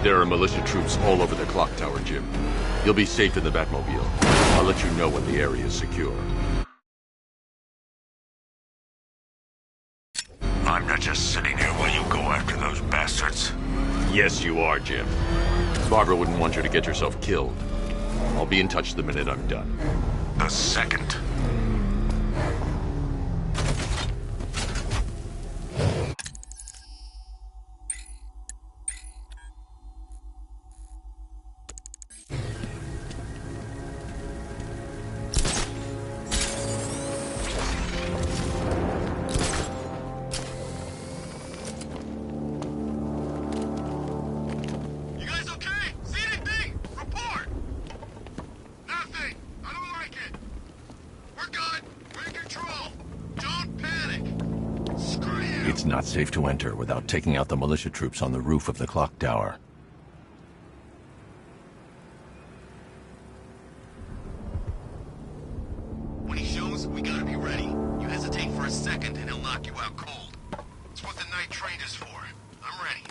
There are militia troops all over the clock tower, Jim. You'll be safe in the Batmobile. I'll let you know when the area is secure. I'm not just sitting here while you go after those bastards. Yes, you are, Jim. Barbara wouldn't want you to get yourself killed. I'll be in touch the minute I'm done. The second. It's not safe to enter without taking out the militia troops on the roof of the clock tower. When he shows, we gotta be ready. You hesitate for a second and he'll knock you out cold. It's what the night train is for. I'm ready.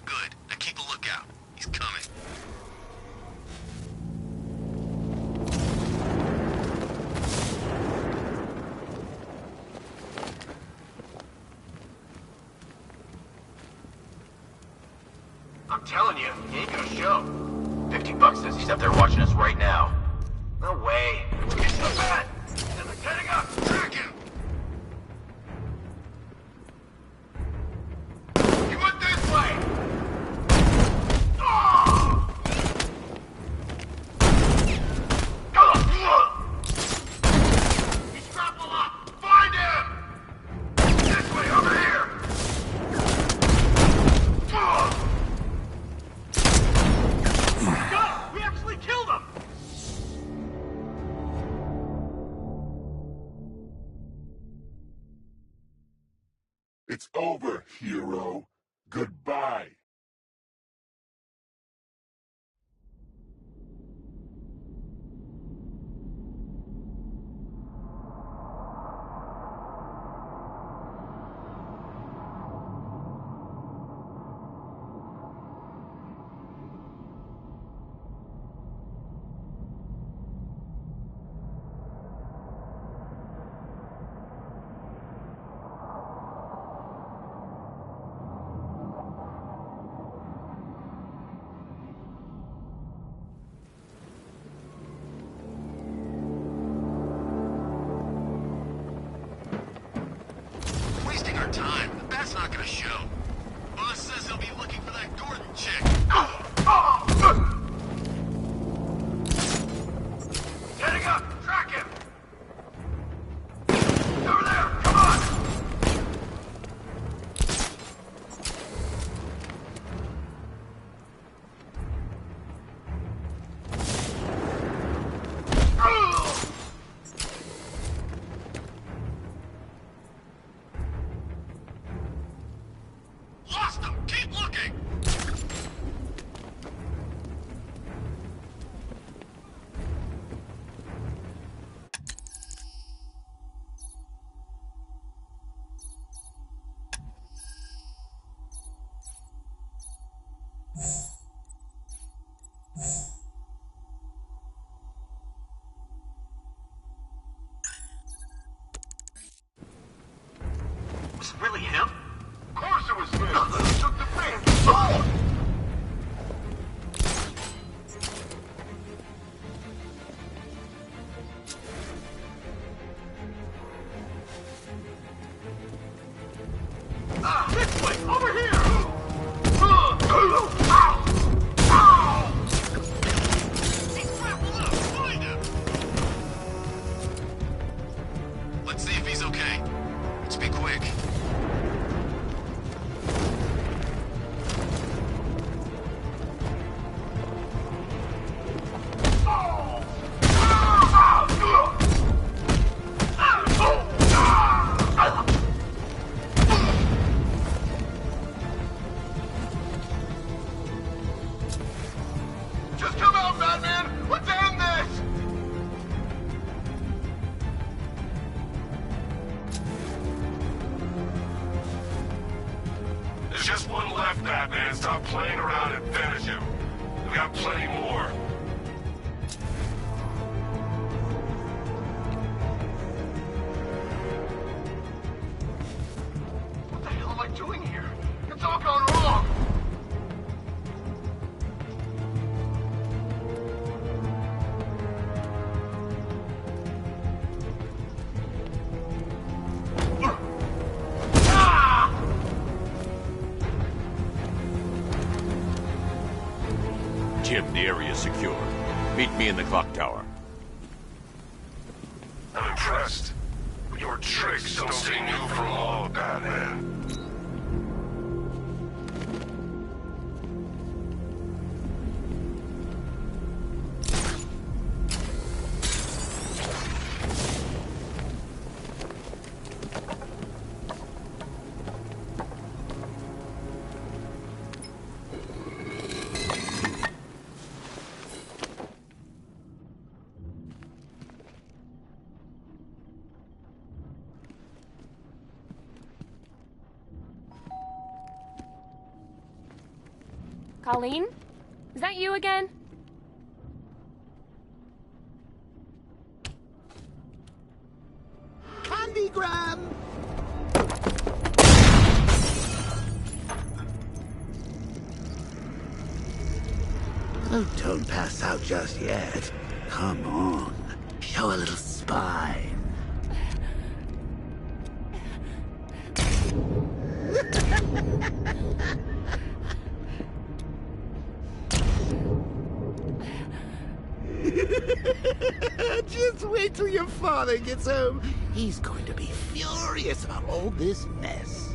Good. Now keep a lookout. He's coming. I'm telling you, he ain't gonna show. $50 says he's up there watching us right now. No way. Get to the bat! And they're getting up! Track him! He went this way! Oh! He's grappled up! Find him! This way, over here! We actually killed him! It's over, hero. Goodbye. Wasting our time. The bat's not gonna show. Boss says he'll be looking for that Gordon chick. Getting up! Track him! Over there! Come on! Lost him! Keep looking! Was it really him? Of course it was him. He took the thing. This way! Over here! He's grappled up! Find him! Let's see if he's okay. Let's be quick. Just come out, Batman. Let's end this. There's just one left now. Batman. Stop playing around and finish him. We got plenty more. What the hell am I doing here? It's all gone wrong! Jim, the area's secure. Meet me in the clock tower. I'm impressed. But your tricks don't stay new for long, Batman. Colleen? Is that you again? Candygram! Oh, don't pass out just yet. Come on. Show a little spine. Just wait till your father gets home. He's going to be furious about all this mess.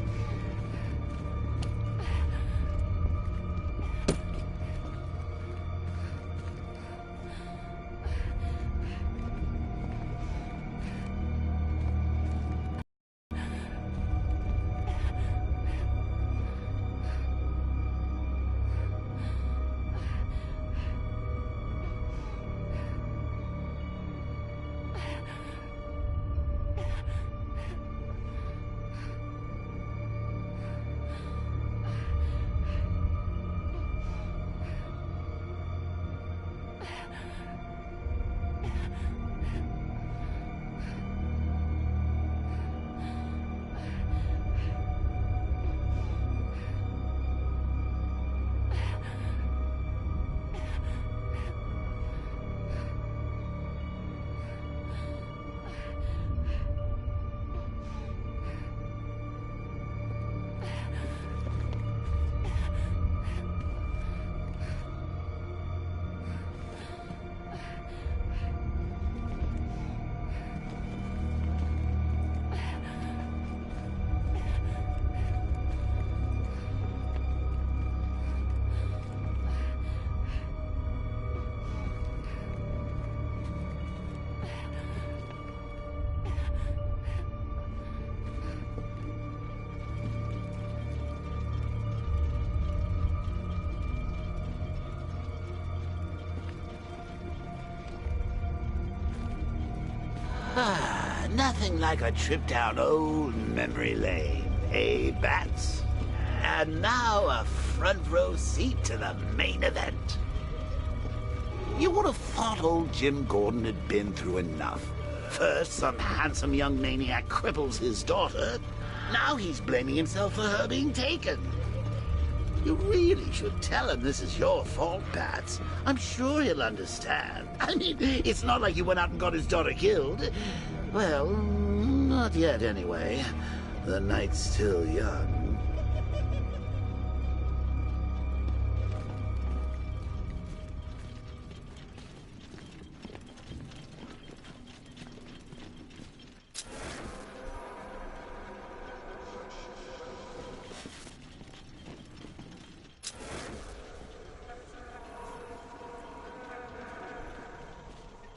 Nothing like a trip down old memory lane, eh, Bats? And now a front row seat to the main event. You would have thought old Jim Gordon had been through enough. First, some handsome young maniac cripples his daughter. Now he's blaming himself for her being taken. You really should tell him this is your fault, Bats. I'm sure he'll understand. I mean, it's not like you went out and got his daughter killed. Well, not yet anyway. The night's still young.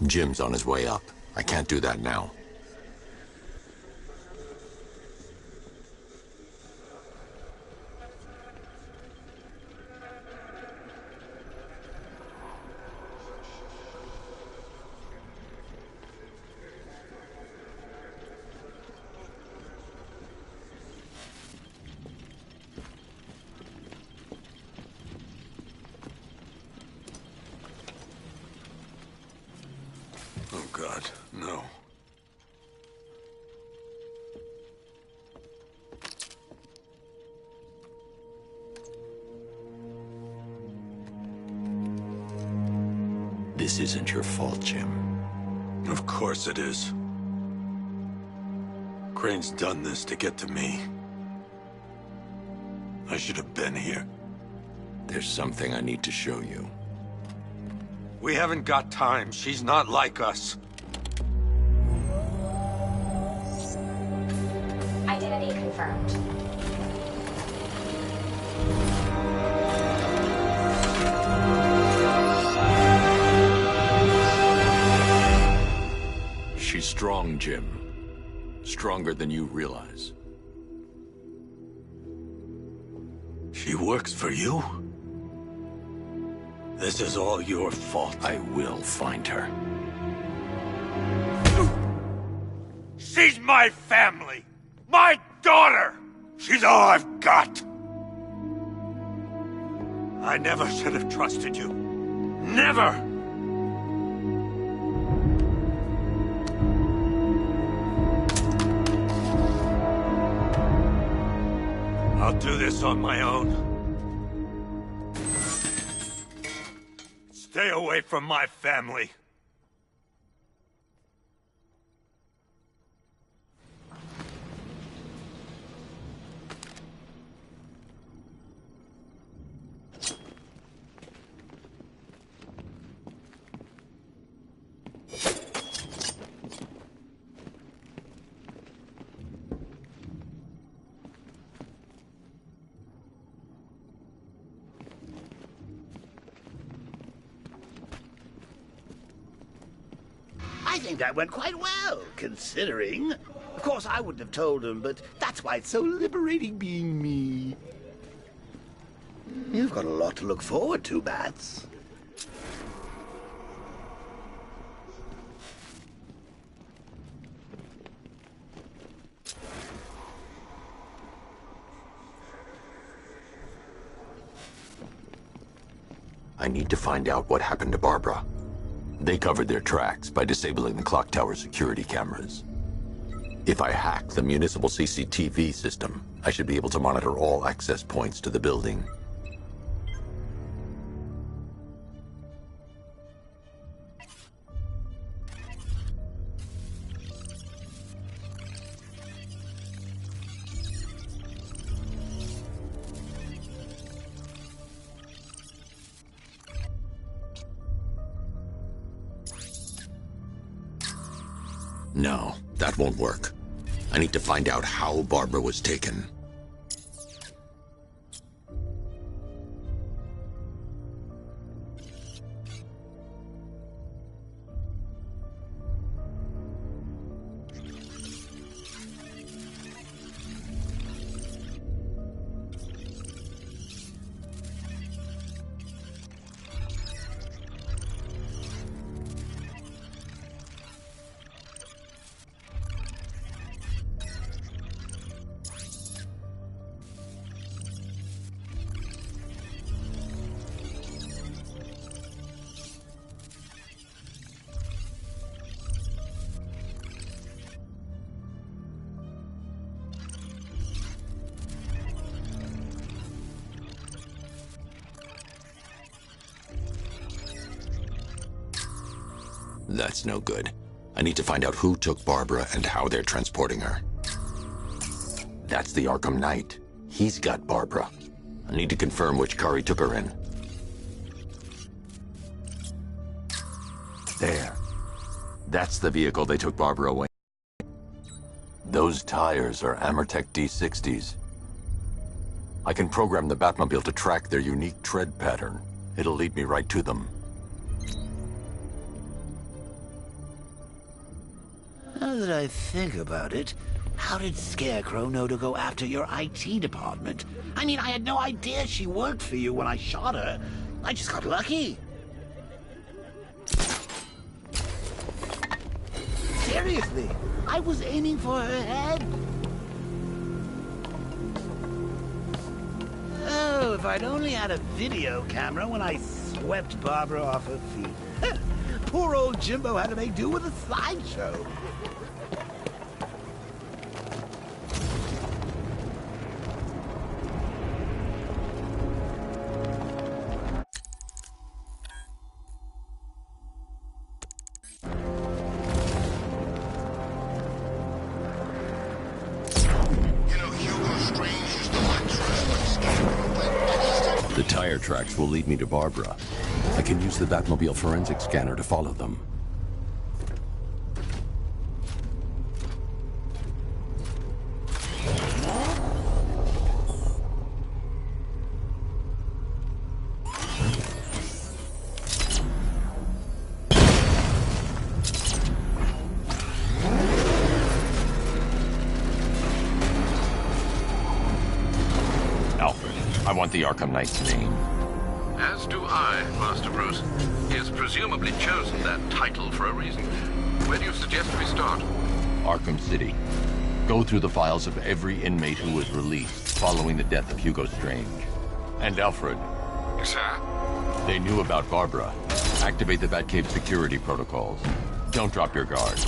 Jim's on his way up. I can't do that now. This isn't your fault, Jim. Of course it is. Crane's done this to get to me. I should have been here. There's something I need to show you. We haven't got time. She's not like us. Identity confirmed. She's strong, Jim. Stronger than you realize. She works for you? This is all your fault. I will find her. She's my family! My daughter! She's all I've got! I never should have trusted you. Never! I'll do this on my own. Stay away from my family. I think that went quite well, considering. Of course, I wouldn't have told him, but that's why it's so liberating being me. You've got a lot to look forward to, Bats. I need to find out what happened to Barbara. They covered their tracks by disabling the clock tower security cameras. If I hack the municipal CCTV system, I should be able to monitor all access points to the building. No, that won't work. I need to find out how Barbara was taken. That's no good. I need to find out who took Barbara and how they're transporting her. That's the Arkham Knight. He's got Barbara. I need to confirm which car he took her in. There. That's the vehicle they took Barbara away. Those tires are Amertech D60s. I can program the Batmobile to track their unique tread pattern. It'll lead me right to them. Now that I think about it, how did Scarecrow know to go after your IT department? I mean, I had no idea she worked for you when I shot her. I just got lucky. Seriously, I was aiming for her head. Oh, if I'd only had a video camera when I swept Barbara off her feet. Poor old Jimbo had to make do with a slideshow. tire tracks will lead me to Barbara. I can use the Batmobile forensic scanner to follow them. I want the Arkham Knight's name. As do I, Master Bruce. He has presumably chosen that title for a reason. Where do you suggest we start? Arkham City. Go through the files of every inmate who was released following the death of Hugo Strange. And Alfred. Sir? They knew about Barbara. Activate the Batcave security protocols. Don't drop your guard.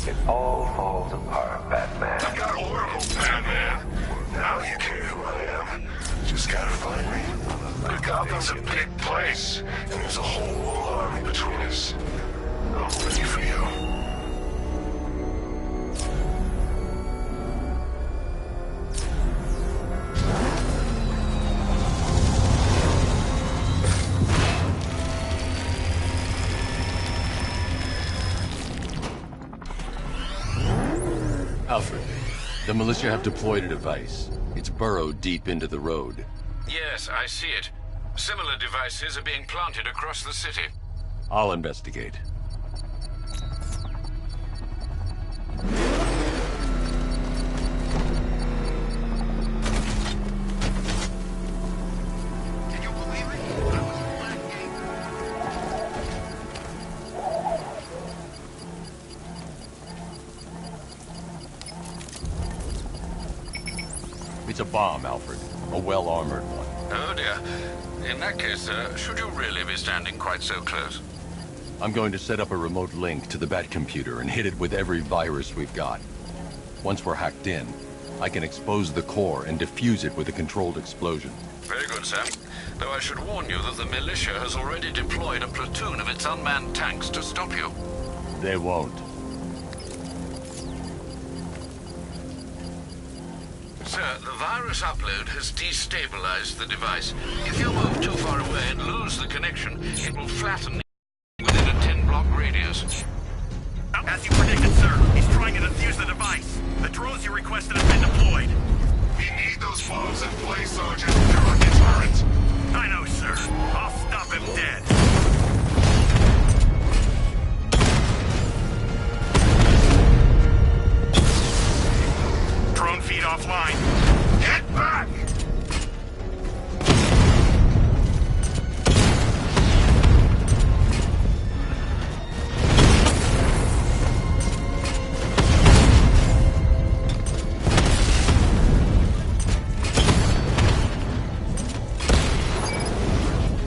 It all falls apart, Batman. I got Oracle, Batman. Now you care who I am. Just gotta find me. Gotham's a big place, and there's a whole army between us. I'm ready for you. Alfred, the militia have deployed a device. It's burrowed deep into the road. Yes, I see it. Similar devices are being planted across the city. I'll investigate. Can you believe it? I was a black ink. It's a bomb, Alfred. A well-armored one. Oh dear. In that case, should you really be standing quite so close? I'm going to set up a remote link to the Bat computer and hit it with every virus we've got. Once we're hacked in, I can expose the core and defuse it with a controlled explosion. Very good, sir. Though I should warn you that the militia has already deployed a platoon of its unmanned tanks to stop you. They won't. Sir, the virus upload has destabilized the device. If you move too far away and lose the connection, it will flatten within a 10-block radius. As you predicted, sir, he's trying to defuse the device. The drones you requested have been deployed. We need those bombs in place, Sergeant. They're on deterrent. I know, sir. I'll stop him dead. Drone feed offline. Get back!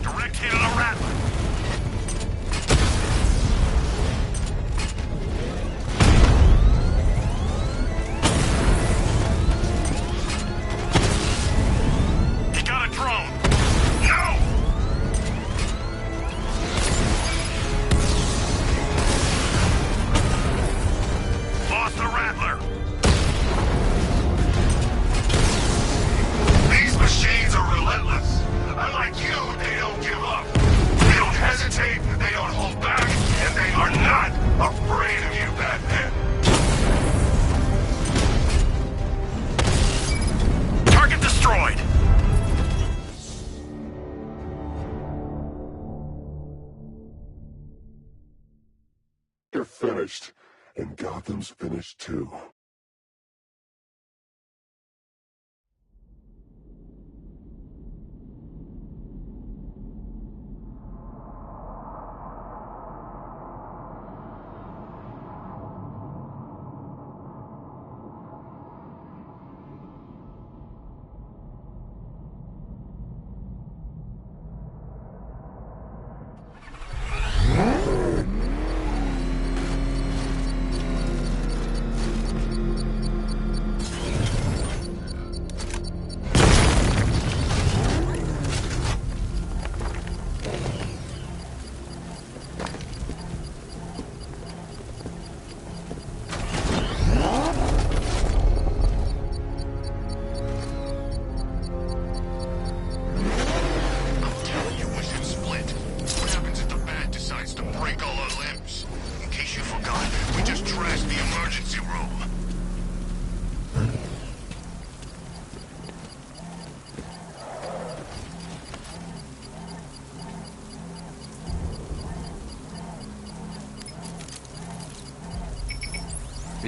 Direct hit on a rattler. He got a drone. No! Lost the rattler. These machines are relentless. Unlike you, they don't give up. They don't hesitate, they don't hold back, and they are not afraid of you, Batman. Target destroyed. You're finished, and Gotham's finished too.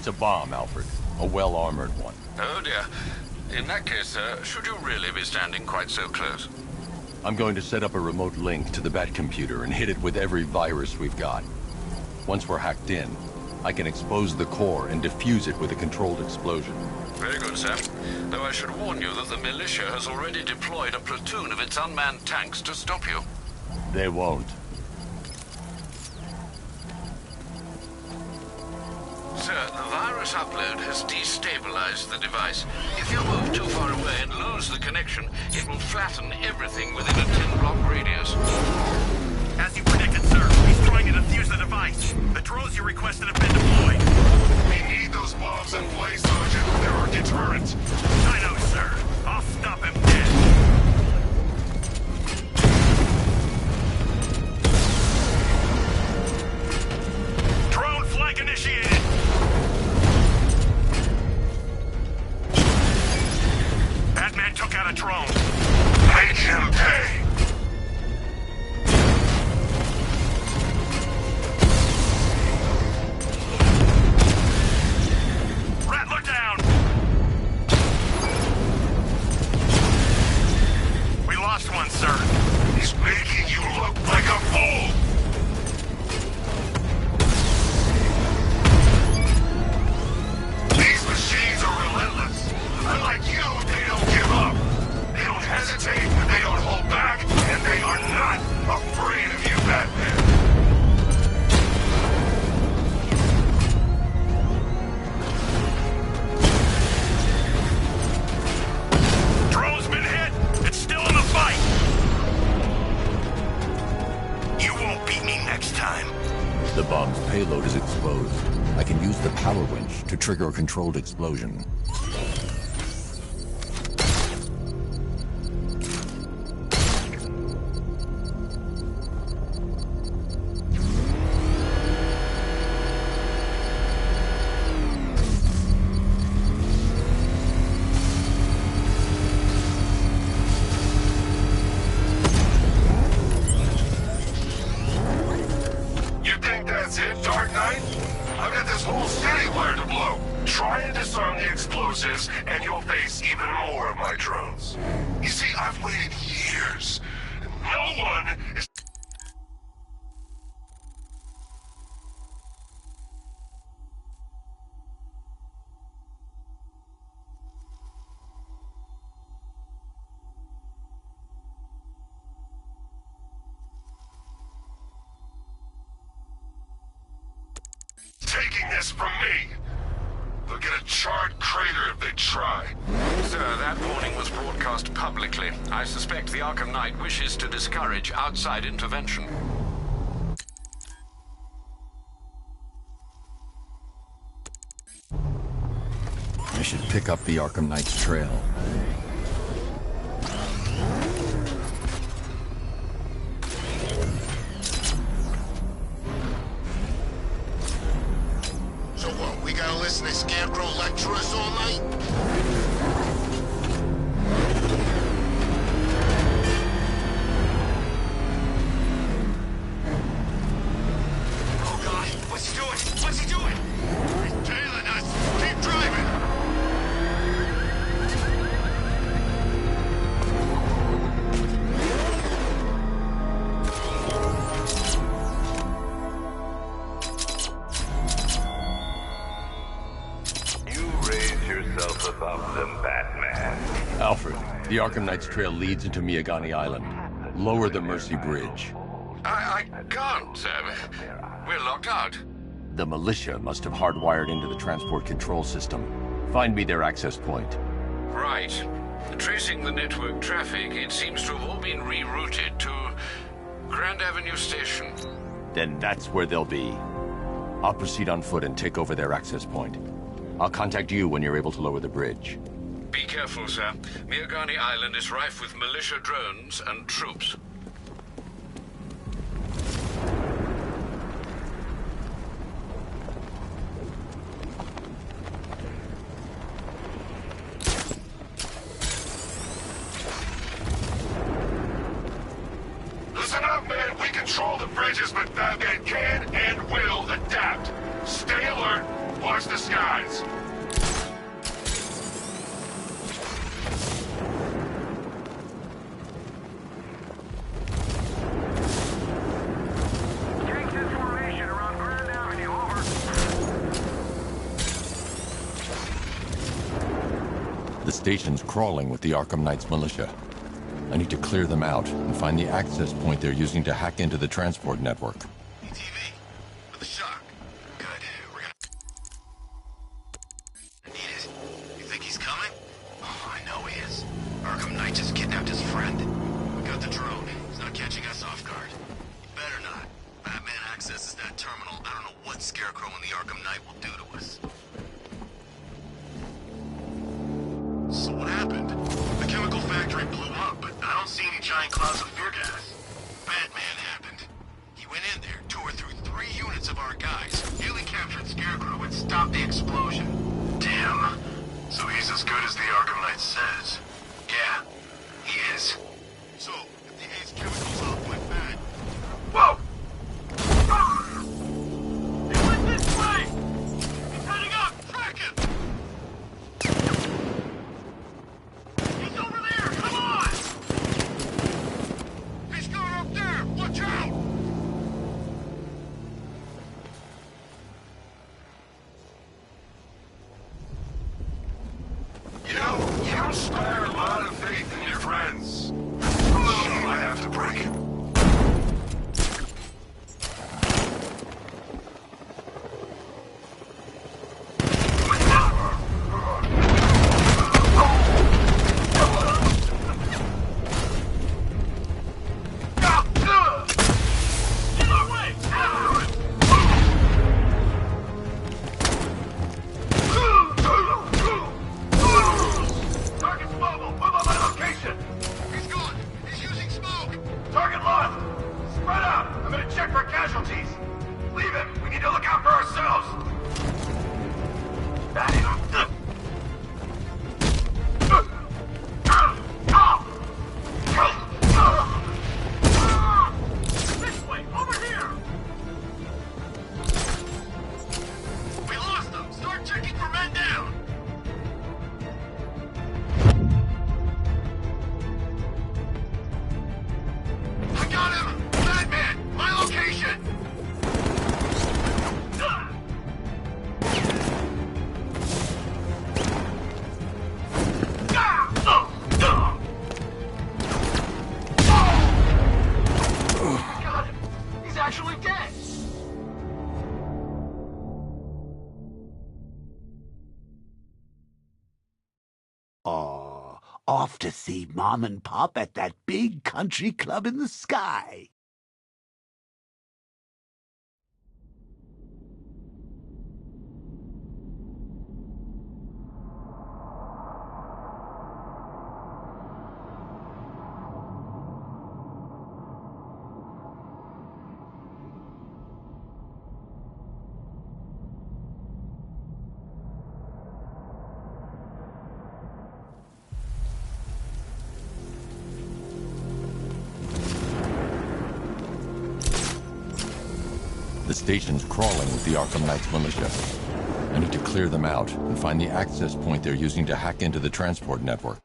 a bomb, Alfred. A well-armored one. Oh dear. In that case, sir, should you really be standing quite so close? I'm going to set up a remote link to the Bat computer and hit it with every virus we've got. Once we're hacked in, I can expose the core and defuse it with a controlled explosion. Very good, sir. Though I should warn you that the militia has already deployed a platoon of its unmanned tanks to stop you. They won't. Sir, the virus upload has destabilized the device. If you move too far away and lose the connection, it will flatten everything within a 10-block radius. As you predicted, sir, he's trying to defuse the device. The drones you requested have been deployed. We need those bombs in place, Sergeant. They're our deterrent. I know, sir. I'll stop him dead. Drone flank initiated. Batman took out a drone. Make him pay. Rattler down. We lost one, sir. He's making you look like a fool. These machines are relentless. Unlike you, they don't give up. They don't hesitate, they don't hold back, and they are not afraid of you, Batman. Drone's been hit. It's still in the fight. You won't beat me next time. The bomb's payload is exposed. I can use the power winch to trigger a controlled explosion. You think that's it, Dark Knight? I've got this whole city wired to blow. Try and disarm the explosives, and you'll face even more of my drones. You see, I've waited years. And no one is... taking this from me. They'll get a charred crater if they try. Sir, that warning was broadcast publicly. I suspect the Arkham Knight wishes to discourage outside intervention. I should pick up the Arkham Knight's trail. So what, we gotta listen to Scarecrow lecture us all night? Oh, God. What's he doing? What's he doing? He's tailing us. Keep driving. You raise yourself above them, Batman. Alfred, the Arkham Knight's trail leads into Miagani Island. Lower the Mercy Bridge. I can't, sir. We're locked out. The militia must have hardwired into the transport control system. Find me their access point. Right. Tracing the network traffic, it seems to have all been rerouted to Grand Avenue Station. Then that's where they'll be. I'll proceed on foot and take over their access point. I'll contact you when you're able to lower the bridge. Be careful, sir. Miagani Island is rife with militia drones and troops. Listen up, man. We control the bridges, but Batman can and will adapt. Stay alert. Watch the skies! Tanks in formation around Grand Avenue, over. The station's crawling with the Arkham Knight's militia. I need to clear them out and find the access point they're using to hack into the transport network. TV. With a shock. Good. We're gonna... I need it. You think he's coming? Oh, I know he is. Arkham Knight just kidnapped his friend. We got the drone. He's not catching us off guard. He better not. Batman accesses that terminal. I don't know what Scarecrow and the Arkham Knight will do to us. So what happened? The chemical factory blew up, but I don't see any giant clouds of fear gas. Batman happened. He went in there, tore through 3 units of our guys, nearly captured Scarecrow, and stopped the explosion. Damn. So he's as good as the Arkham Knight says. Yeah, he is. So, if the A's chemicals off went bad... Whoa! He went this way! He's heading up! Track him! He's over there! Come on! He's going up there! Watch out! You inspire a lot of faith in your friends. I have to break it. Get away! Target's mobile! Move on my location! He's gone! He's using smoke! Target lost! Spread out! I'm gonna check for casualties! Leave him! We need to look out for ourselves! This way! Over here! We lost them! Start checking for men down! I got him! Batman! My location! Got him! He's actually dead! Oh, off to see Mom and Pop at that big country club in the sky. The station's crawling with the Arkham Knight's militia. I need to clear them out and find the access point they're using to hack into the transport network.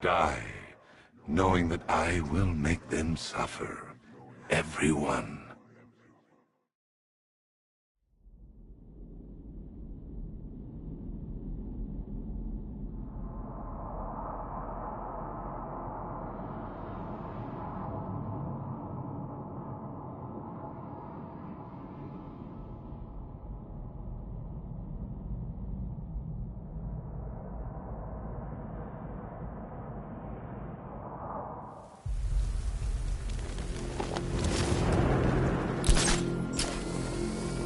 die, knowing that I will make them suffer. Everyone.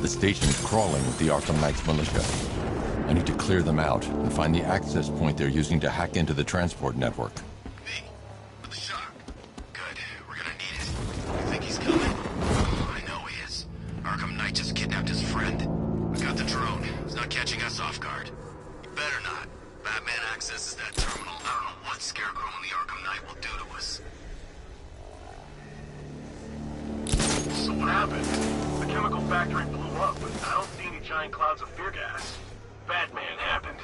The station's crawling with the Arkham Knight's militia. I need to clear them out and find the access point they're using to hack into the transport network. Me? With the shock. Good. We're gonna need it. You think he's coming? Oh, I know he is. Arkham Knight just kidnapped his friend. We got the drone. He's not catching us off guard. He better not. Batman accesses that terminal. I don't know what Scarecrow and the Arkham Knight will do to us. So what happened? The chemical factory blew up, but I don't see any giant clouds of fear gas. Batman happened.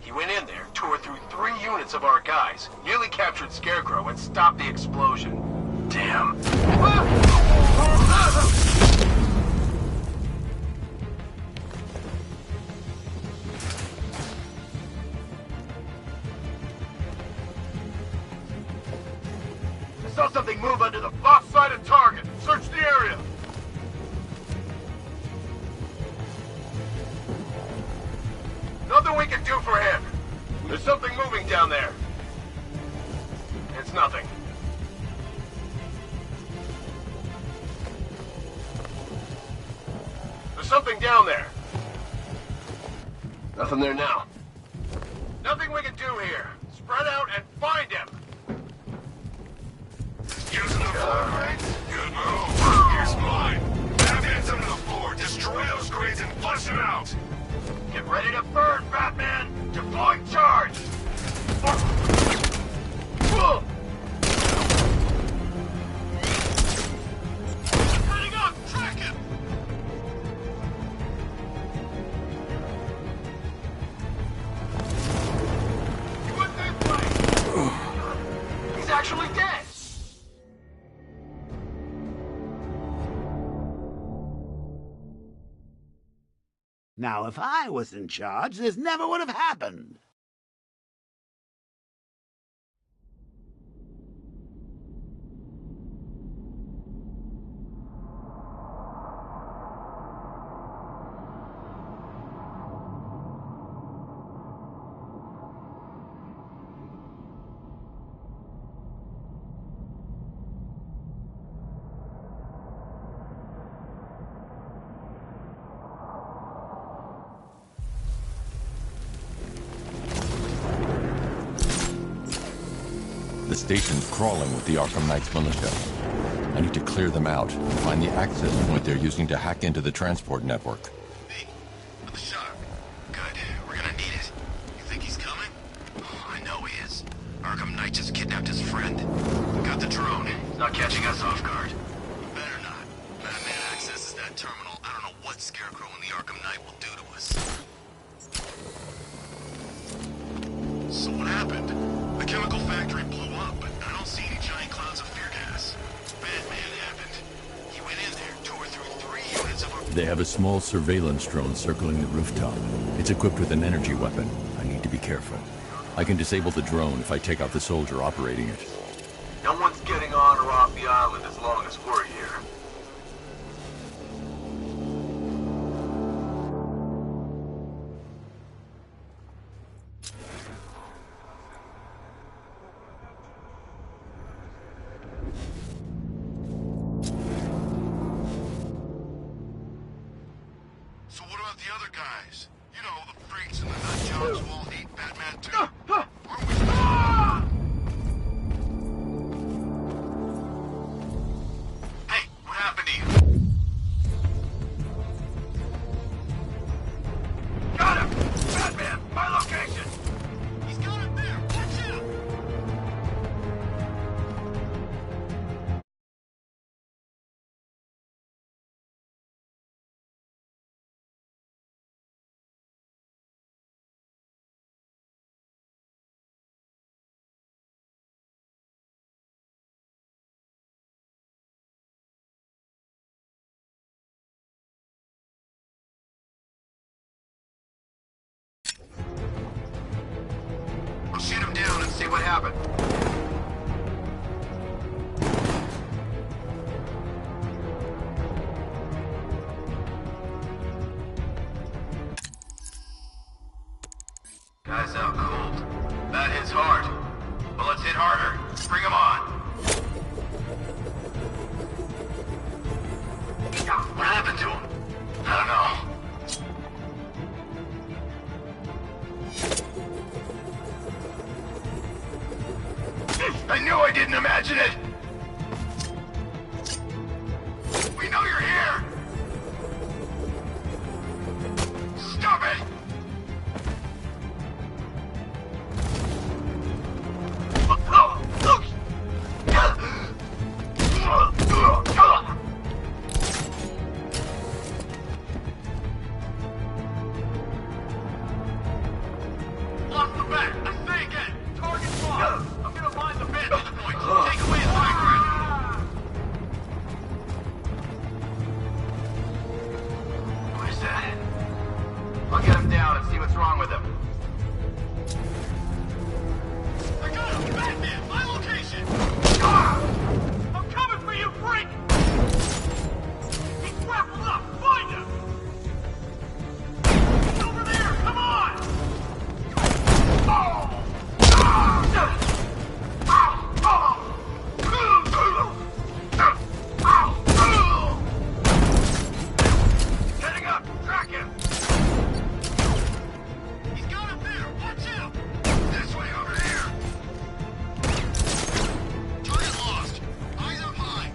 He went in there, tore through 3 units of our guys, nearly captured Scarecrow, and stopped the explosion. Damn. I saw something move under the off-sided target. Search the area. Nothing we can do for him. There's something moving down there. It's nothing. There's something down there. Nothing there now. Nothing we can do here. Spread out and find him. Using the floor, right? Good move. Here's mine. Batman's under the floor. Destroy those crates and flush them out. Get ready to burn, Batman! Deploy charge! Heading up! Track him! He went this way! He's actually dead! Now, if I was in charge, this never would have happened. The station's crawling with the Arkham Knight's militia. I need to clear them out and find the access point they're using to hack into the transport network. Me? With the shock. Good. We're gonna need it. You think he's coming? Oh, I know he is. Arkham Knight just kidnapped his friend. We got the drone. He's not catching us off guard. He better not. Batman accesses that terminal. I don't know what Scarecrow and the Arkham Knight will do to us. So what happened? The chemical factory blew up, but I don't see any giant clouds of fear gas. Batman happened. He went in there, tore through 3 units of our... They have a small surveillance drone circling the rooftop. It's equipped with an energy weapon. I need to be careful. I can disable the drone if I take out the soldier operating it. No one's getting on or off the island as long as we're here. So what about the other guys? You know, the freaks and the nut jobs who all hate Batman too. see what happened. Guy's out cold. That hits hard. Well, let's hit harder. Bring him on. What happened to him? I don't know. I knew I didn't imagine it! We know you're here! Stop it! Lost the bat! I say again! Target's lost! I'm gonna find the vantage point! Take away his high ground! What is that? I'll get him down and see what's wrong with him. I got him! Batman! My location! I'm coming for you, freak! He's grappled up! Find him! He's over there! Come on! Heading up! Track him! He's got him there! Watch out! This way over here! Target lost! Eyes up high!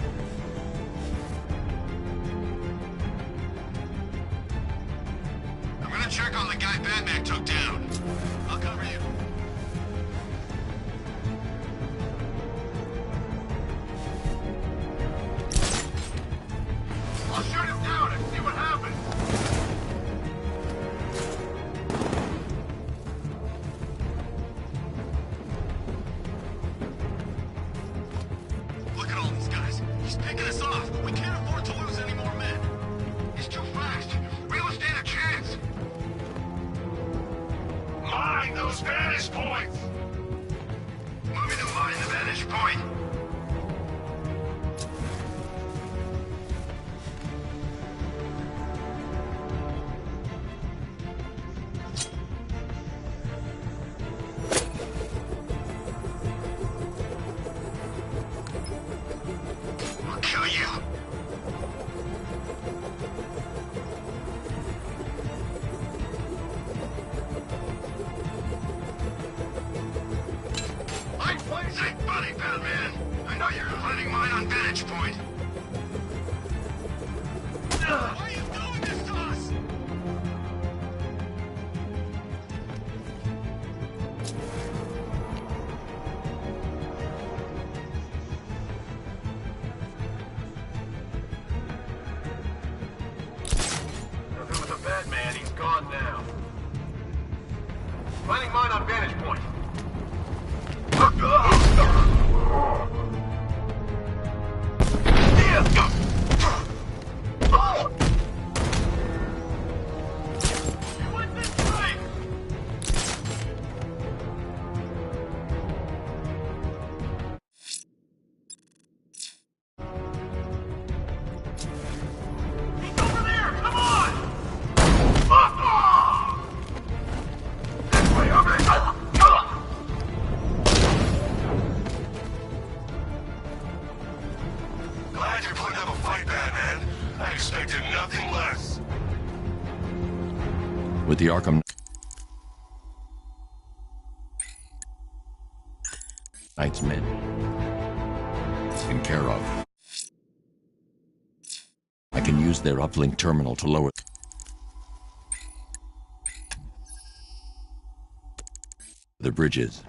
I'm gonna check on the guy Batman took down. I'll cover you. I'll shoot him down and see what happens. Look at all these guys. He's picking us off. We can't afford to lose any more men. He's too fast. We don't stand a chance. Mine those vantage points! Moving to mine the vantage point. I'll kill you. Say, buddy, Batman. I know you're hunting mine on vantage point. Why are you doing this to us? Nothing with the Batman. He's gone now. Finding mine on vantage point. Glad you're putting up a fight, Batman. I expected nothing less. With the Arkham Knight's men taken care of, I can use their uplink terminal to lower the bridges.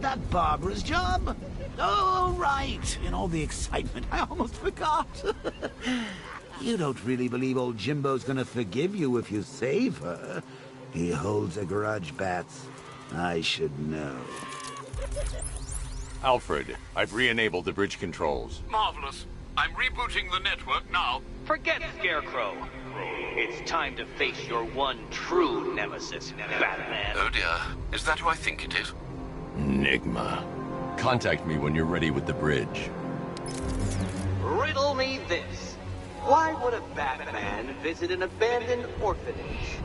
Isn't that Barbara's job? Oh, right. In all the excitement, I almost forgot. You don't really believe old Jimbo's gonna forgive you if you save her. He holds a grudge, Bats. I should know. Alfred, I've re-enabled the bridge controls. Marvelous. I'm rebooting the network now. Forget Scarecrow. It's time to face your one true nemesis, Batman. Oh dear. Is that who I think it is? Enigma. Contact me when you're ready with the bridge. Riddle me this. Why would a Batman visit an abandoned orphanage?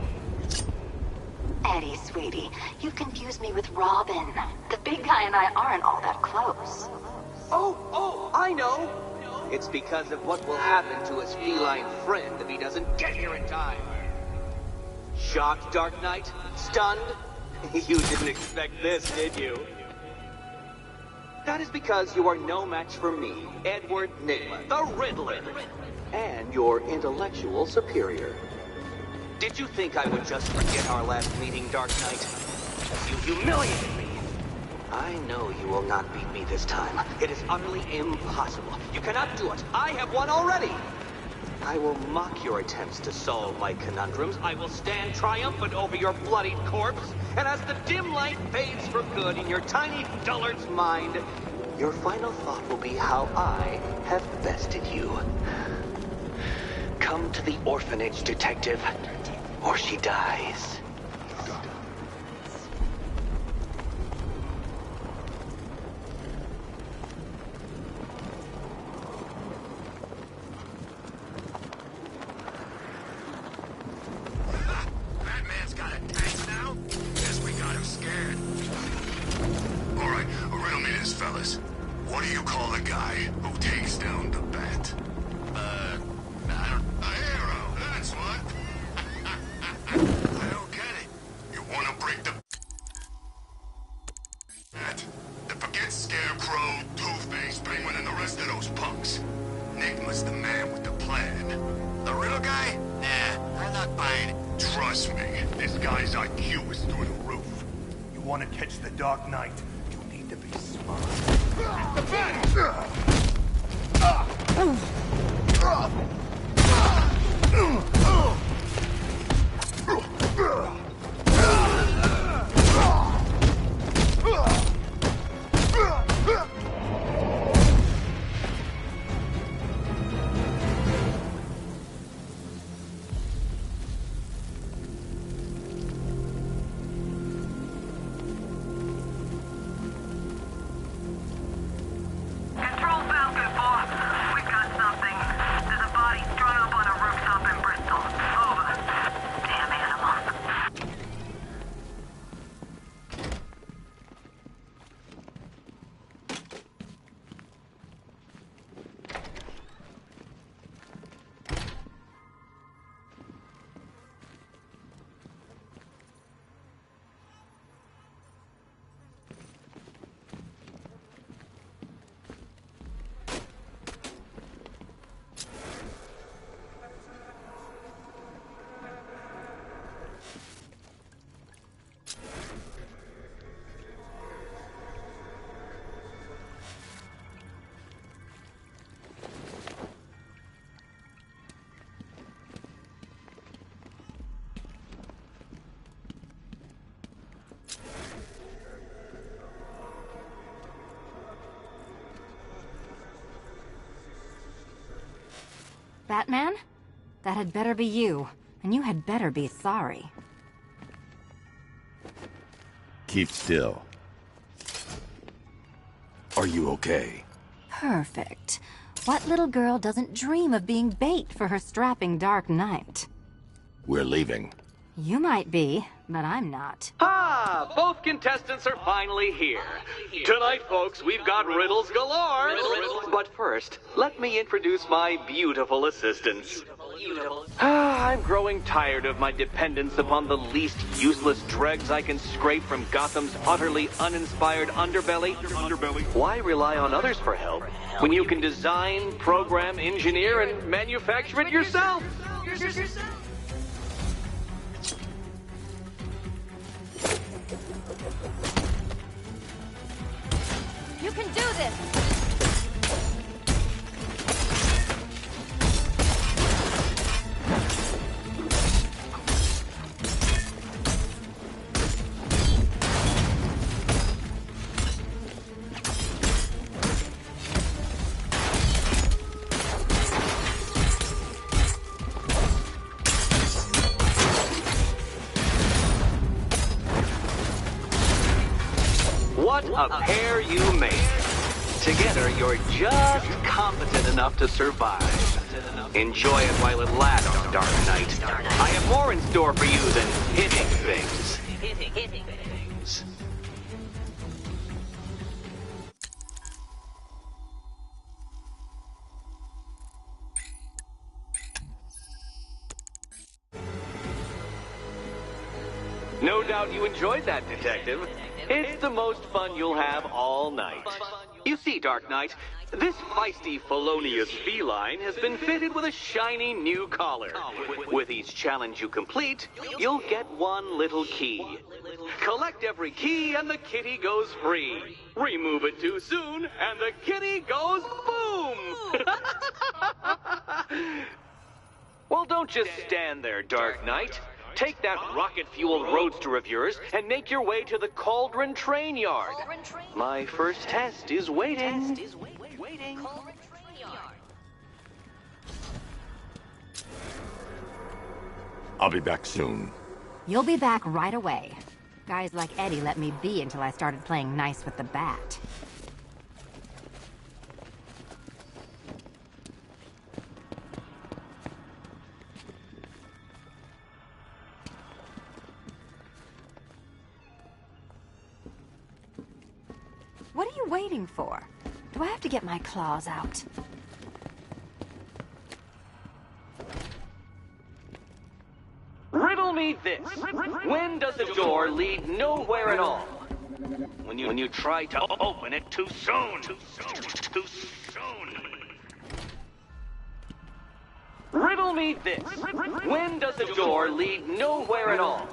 Eddie, sweetie, you confuse me with Robin. The big guy and I aren't all that close. Oh, I know. It's because of what will happen to his feline friend if he doesn't get here in time. Shocked, Dark Knight? Stunned? You didn't expect this, did you? That is because you are no match for me, Edward Nygma, the Riddler, and your intellectual superior. Did you think I would just forget our last meeting, Dark Knight? You humiliated me. I know you will not beat me this time. It is utterly impossible. You cannot do it. I have won already. I will mock your attempts to solve my conundrums. I will stand triumphant over your bloodied corpse. And as the dim light fades for good in your tiny dullard's mind, your final thought will be how I have bested you. Come to the orphanage, detective, or she dies. Batman's got a tank now? Guess we got him scared. All right, riddle me this, fellas. What do you call the guy who takes down the Bat? A hero, that's what. I don't get it. You want to break the Bat? Then forget Scarecrow, Two-Face, Penguin, and the rest of those punks. Nygma's the man with the plan. The riddle guy? Nah, I'm not buying it. Trust me, this guy's IQ is through the roof. You want to catch the Dark Knight, you need to be smart. The Bat! Control Falcon 4. We've got something. There's a body strung up on a rooftop in Bristol. Over. Damn animal. Batman? That had better be you, and you had better be sorry. Keep still. Are you okay? Perfect. What little girl doesn't dream of being bait for her strapping Dark Knight? We're leaving. You might be, but I'm not. Ah, both contestants are finally here. Tonight, folks, we've got riddles galore. But first, let me introduce my beautiful assistants. I'm growing tired of my dependence upon the least useless dregs I can scrape from Gotham's utterly uninspired underbelly. Why rely on others for help when you can design, program, engineer, and manufacture it yourself? What a pair you make. Together, you're just competent enough to survive. Enjoy it while it lasts, Dark Knight. I have more in store for you than hitting things. Hitting things. No doubt you enjoyed that, Detective. It's the most fun you'll have all night. You see, Dark Knight, this feisty, felonious feline has been fitted with a shiny new collar. With each challenge you complete, you'll get one little key. Collect every key and the kitty goes free. Remove it too soon and the kitty goes boom! Well, don't just stand there, Dark Knight. Take that rocket-fueled roadster of yours and make your way to the Cauldron Train Yard. My first test is waiting. I'll be back soon. You'll be back right away. Guys like Eddie let me be until I started playing nice with the bat. What are you waiting for? Do I have to get my claws out? Riddle me this. When does a door lead nowhere at all? When you try to open it too soon. Too soon. Riddle me this. When does a door lead nowhere at all?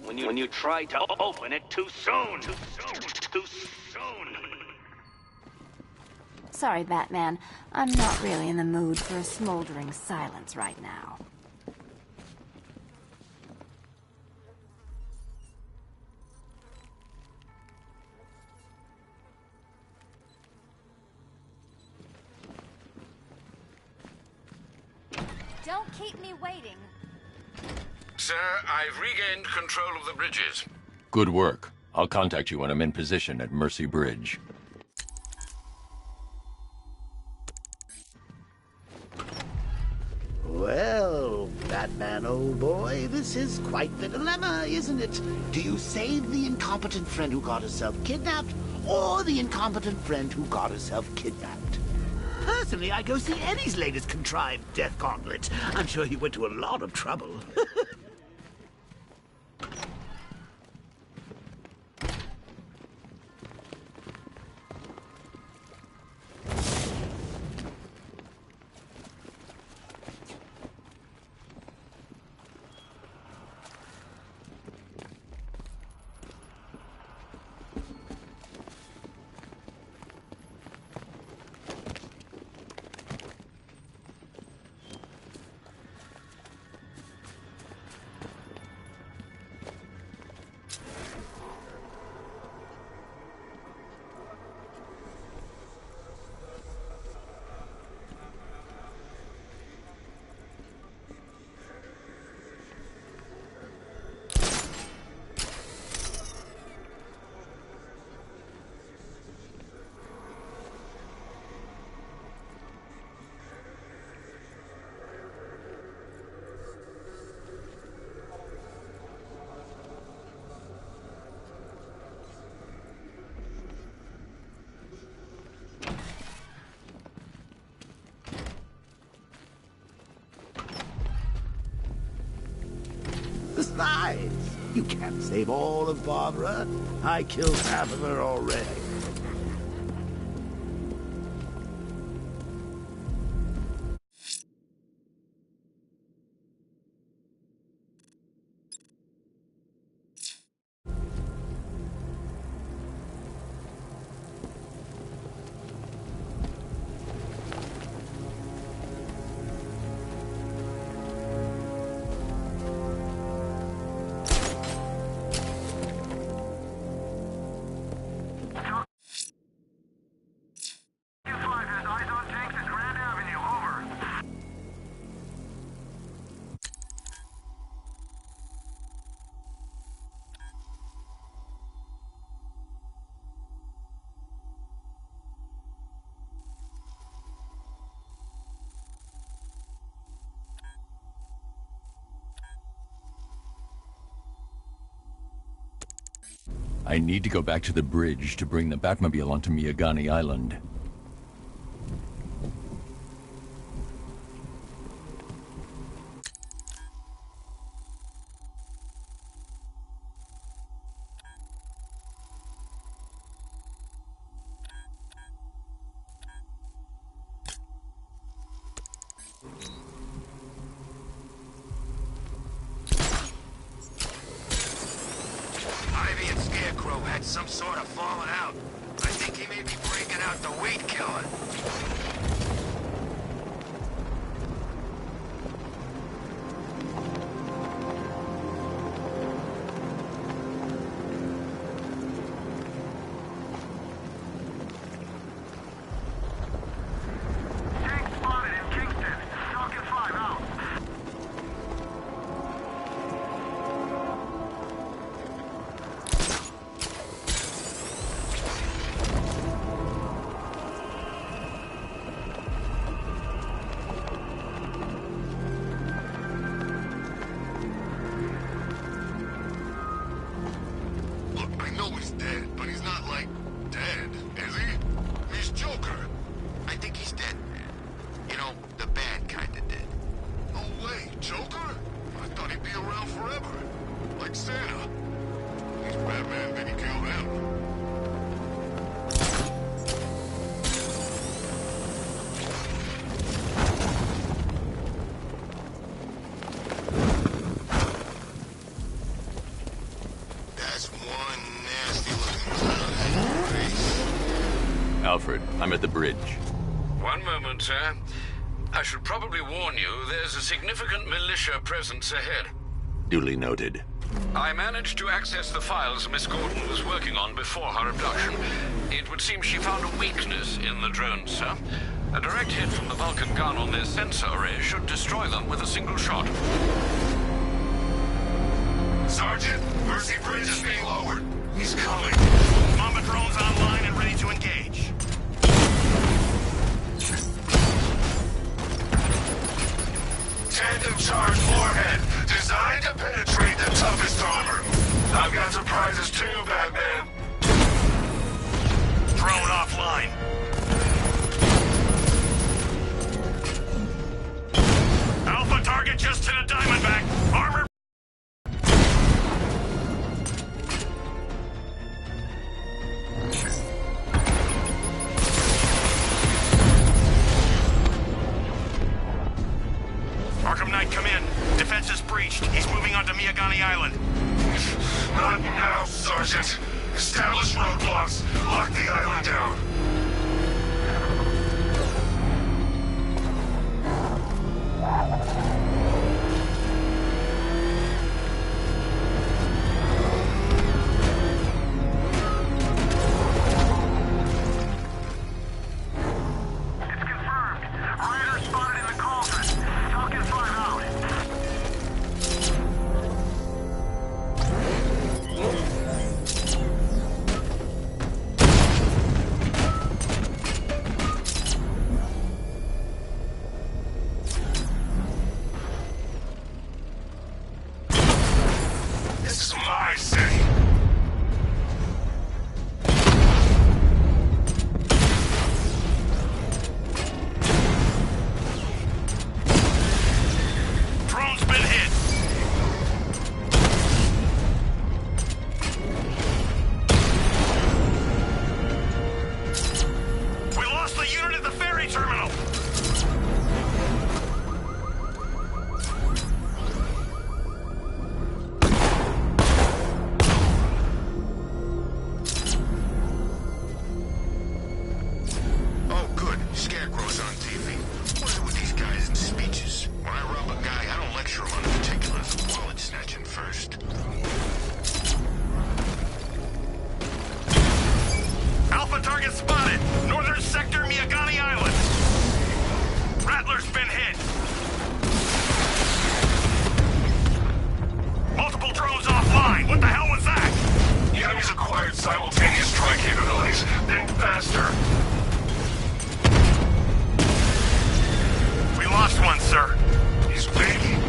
When you try to open it too soon. Too soon. Sorry, Batman. I'm not really in the mood for a smoldering silence right now. Don't keep me waiting. Sir, I've regained control of the bridges. Good work. I'll contact you when I'm in position at Mercy Bridge. Well, Batman, old boy, this is quite the dilemma, isn't it? Do you save the incompetent friend who got herself kidnapped, or the incompetent friend who got herself kidnapped? Personally, I go see Eddie's latest contrived death gauntlet. I'm sure he went to a lot of trouble. Besides, you can't save all of Barbara. I killed half of her already. I need to go back to the bridge to bring the Batmobile onto Miyagani Island. Ivy and Scarecrow had some sort of falling out. I think he may be breaking out the weed killer. Tank spotted in Kingston. Falcon 5 out. Look, I know he's dead, but he's not, like, dead, is he? He's Joker. I think he's dead. You know, the bad kind of dead. No way, Joker? I thought he'd be around forever. Like Santa. He's Batman, then he killed him. That's one nasty looking face. Alfred, I'm at the bridge. One moment, sir. I should probably warn you, there's a significant militia presence ahead. Duly noted. I managed to access the files Miss Gordon was working on before her abduction. It would seem she found a weakness in the drones, sir. A direct hit from the Vulcan gun on their sensor array should destroy them with a single shot. Sergeant, Mercy Bridge is being lowered. He's coming. Mamba drones online and ready to engage. Tandem charge warhead, designed to penetrate the toughest armor. I've got surprises too, Batman. Drone offline. Alpha target just hit a Diamondback. Armor. Arkham Knight, come in. Defense is breached. He's moving onto Miyagani Island. Not now, Sergeant. Establish roadblocks. Lock the island down. It's confirmed. Rider spotted in the cauldron. Falcon 5 out. This is my city. Drone's been hit. We lost the unit at the ferry terminal. Oh, good. Scarecrow's on TV. What is it with these guys and speeches? When I rob a guy, I don't lecture him on the particulars of wallet snatching first. Alpha target spotted. Northern sector, Miyagani Island. Rattler's been hit. Multiple drones offline. What the hell was that? The enemy's acquired simultaneous strike capabilities. Think faster. We lost one, sir. He's waiting.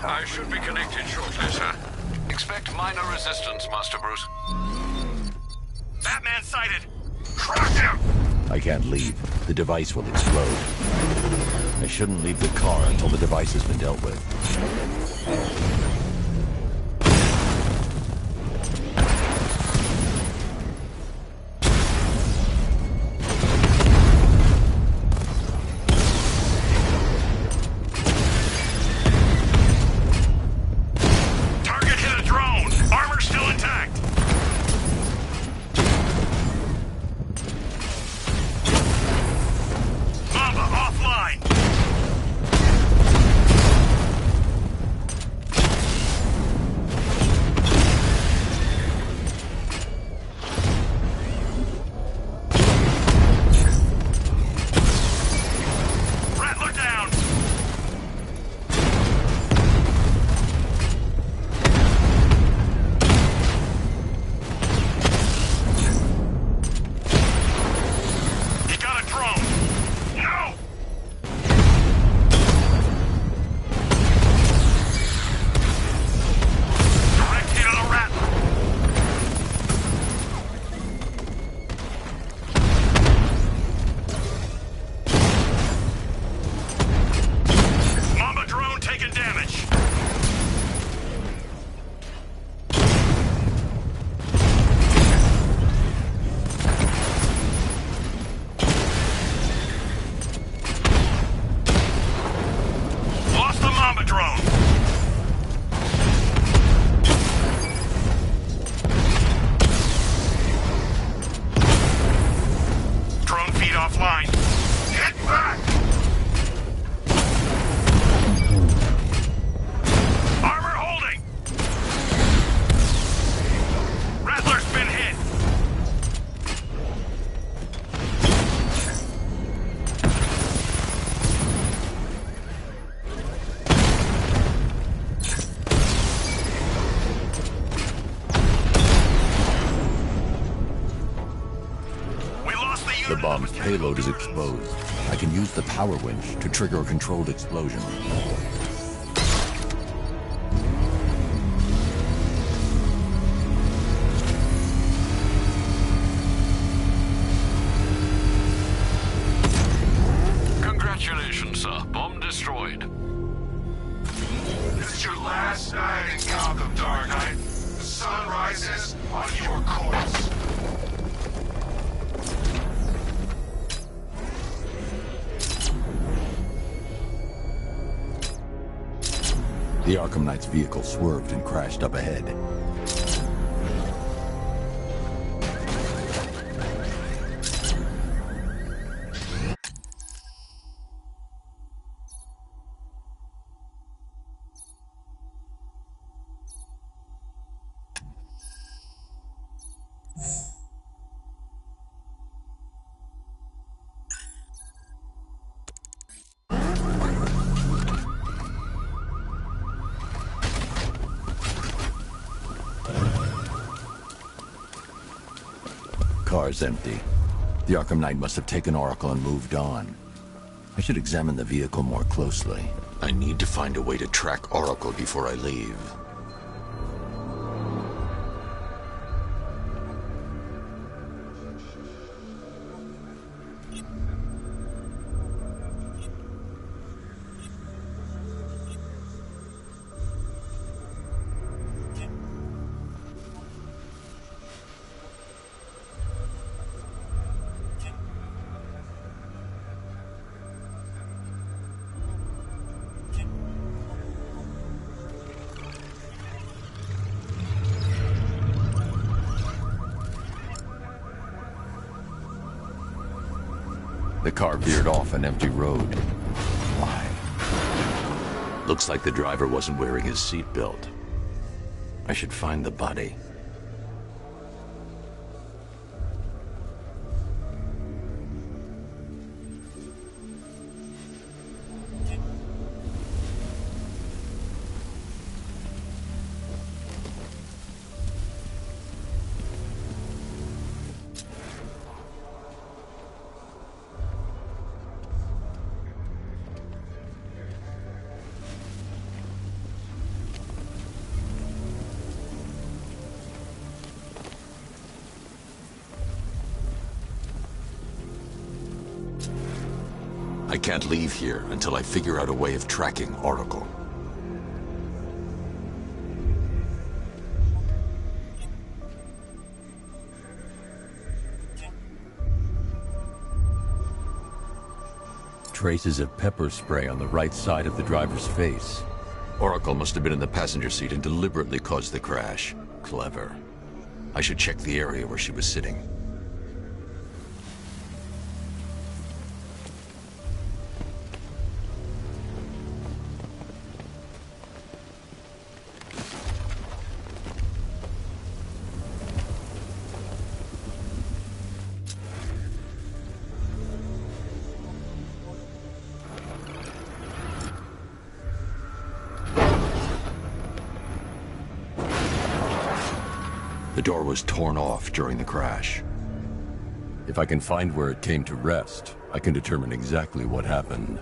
I should be connected shortly, sir. Expect minor resistance, Master Bruce. Batman sighted! Crush him! I can't leave. The device will explode. I shouldn't leave the car until the device has been dealt with. Target hit a drone! Armor still intact! Mamba offline! Rattler down! He got a drone! No! Direct hit on the Rattler! Mamba drone taking damage! Lost the Mamba drone! Drone feed offline. Get back! Armor holding! Rattler's been hit! We lost the unit. The bomb's payload is exposed. I can use the power winch to trigger a controlled explosion. Congratulations, sir. Bomb destroyed. This is your last night in Gotham, Dark Knight. The sun rises on your corpse. The Arkham Knight's vehicle swerved and crashed up ahead. Car's empty. The Arkham Knight must have taken Oracle and moved on. I should examine the vehicle more closely. I need to find a way to track Oracle before I leave. The car veered off an empty road. Why? Looks like the driver wasn't wearing his seatbelt. I should find the body. I can't leave here until I figure out a way of tracking Oracle. Traces of pepper spray on the right side of the driver's face. Oracle must have been in the passenger seat and deliberately caused the crash. Clever. I should check the area where she was sitting. The door was torn off during the crash. If I can find where it came to rest, I can determine exactly what happened.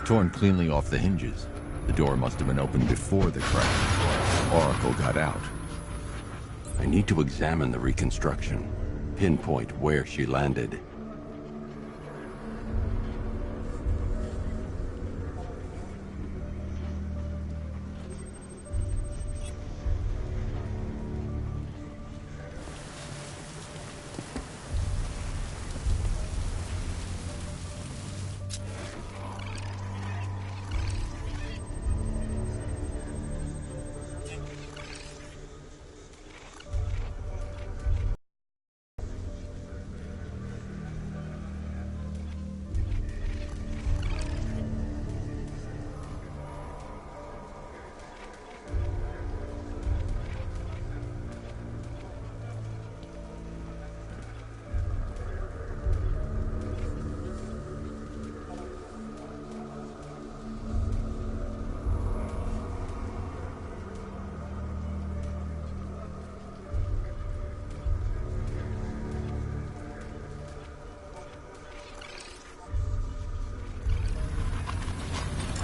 Torn cleanly off the hinges. The door must have been opened before the crash. Oracle got out. I need to examine the reconstruction, pinpoint where she landed.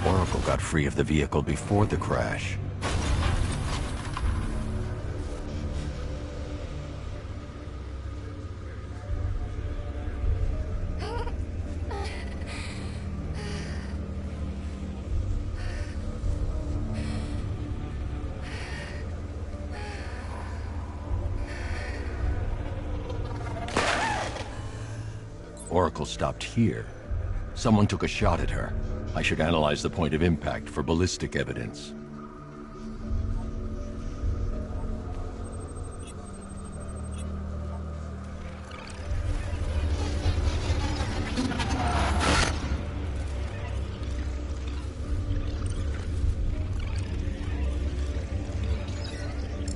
Oracle got free of the vehicle before the crash. Oracle stopped here. Someone took a shot at her. I should analyze the point of impact for ballistic evidence.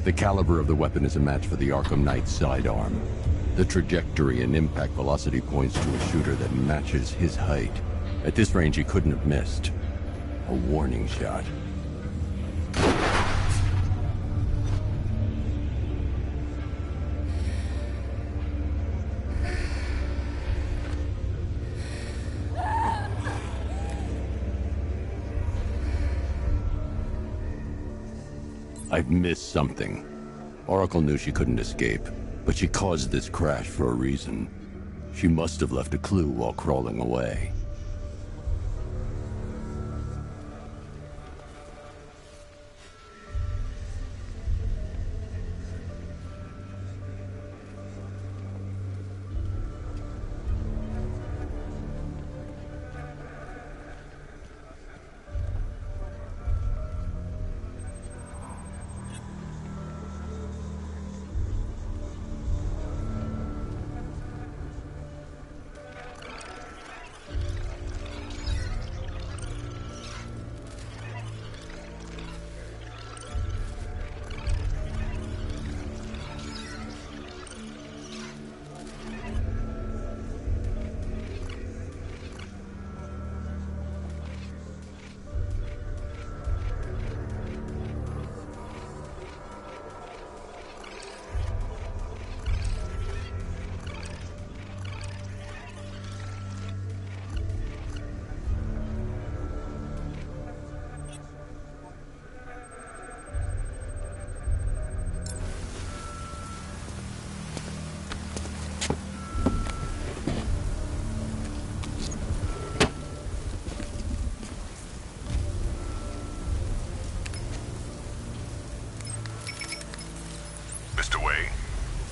The caliber of the weapon is a match for the Arkham Knight's sidearm. The trajectory and impact velocity points to a shooter that matches his height. At this range, he couldn't have missed. A warning shot. I've missed something. Oracle knew she couldn't escape, but she caused this crash for a reason. She must have left a clue while crawling away.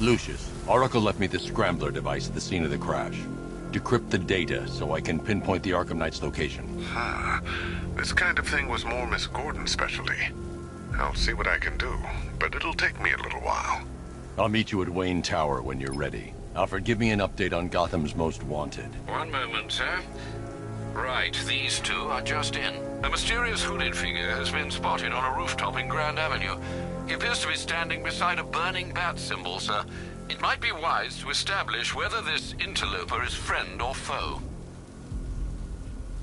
Lucius, Oracle left me the scrambler device at the scene of the crash. Decrypt the data so I can pinpoint the Arkham Knight's location. This kind of thing was more Miss Gordon's specialty. I'll see what I can do, but it'll take me a little while. I'll meet you at Wayne Tower when you're ready. Alfred, give me an update on Gotham's Most Wanted. One moment, sir. Right, these two are just in. A mysterious hooded figure has been spotted on a rooftop in Grand Avenue. He appears to be standing beside a burning bat symbol, sir. It might be wise to establish whether this interloper is friend or foe.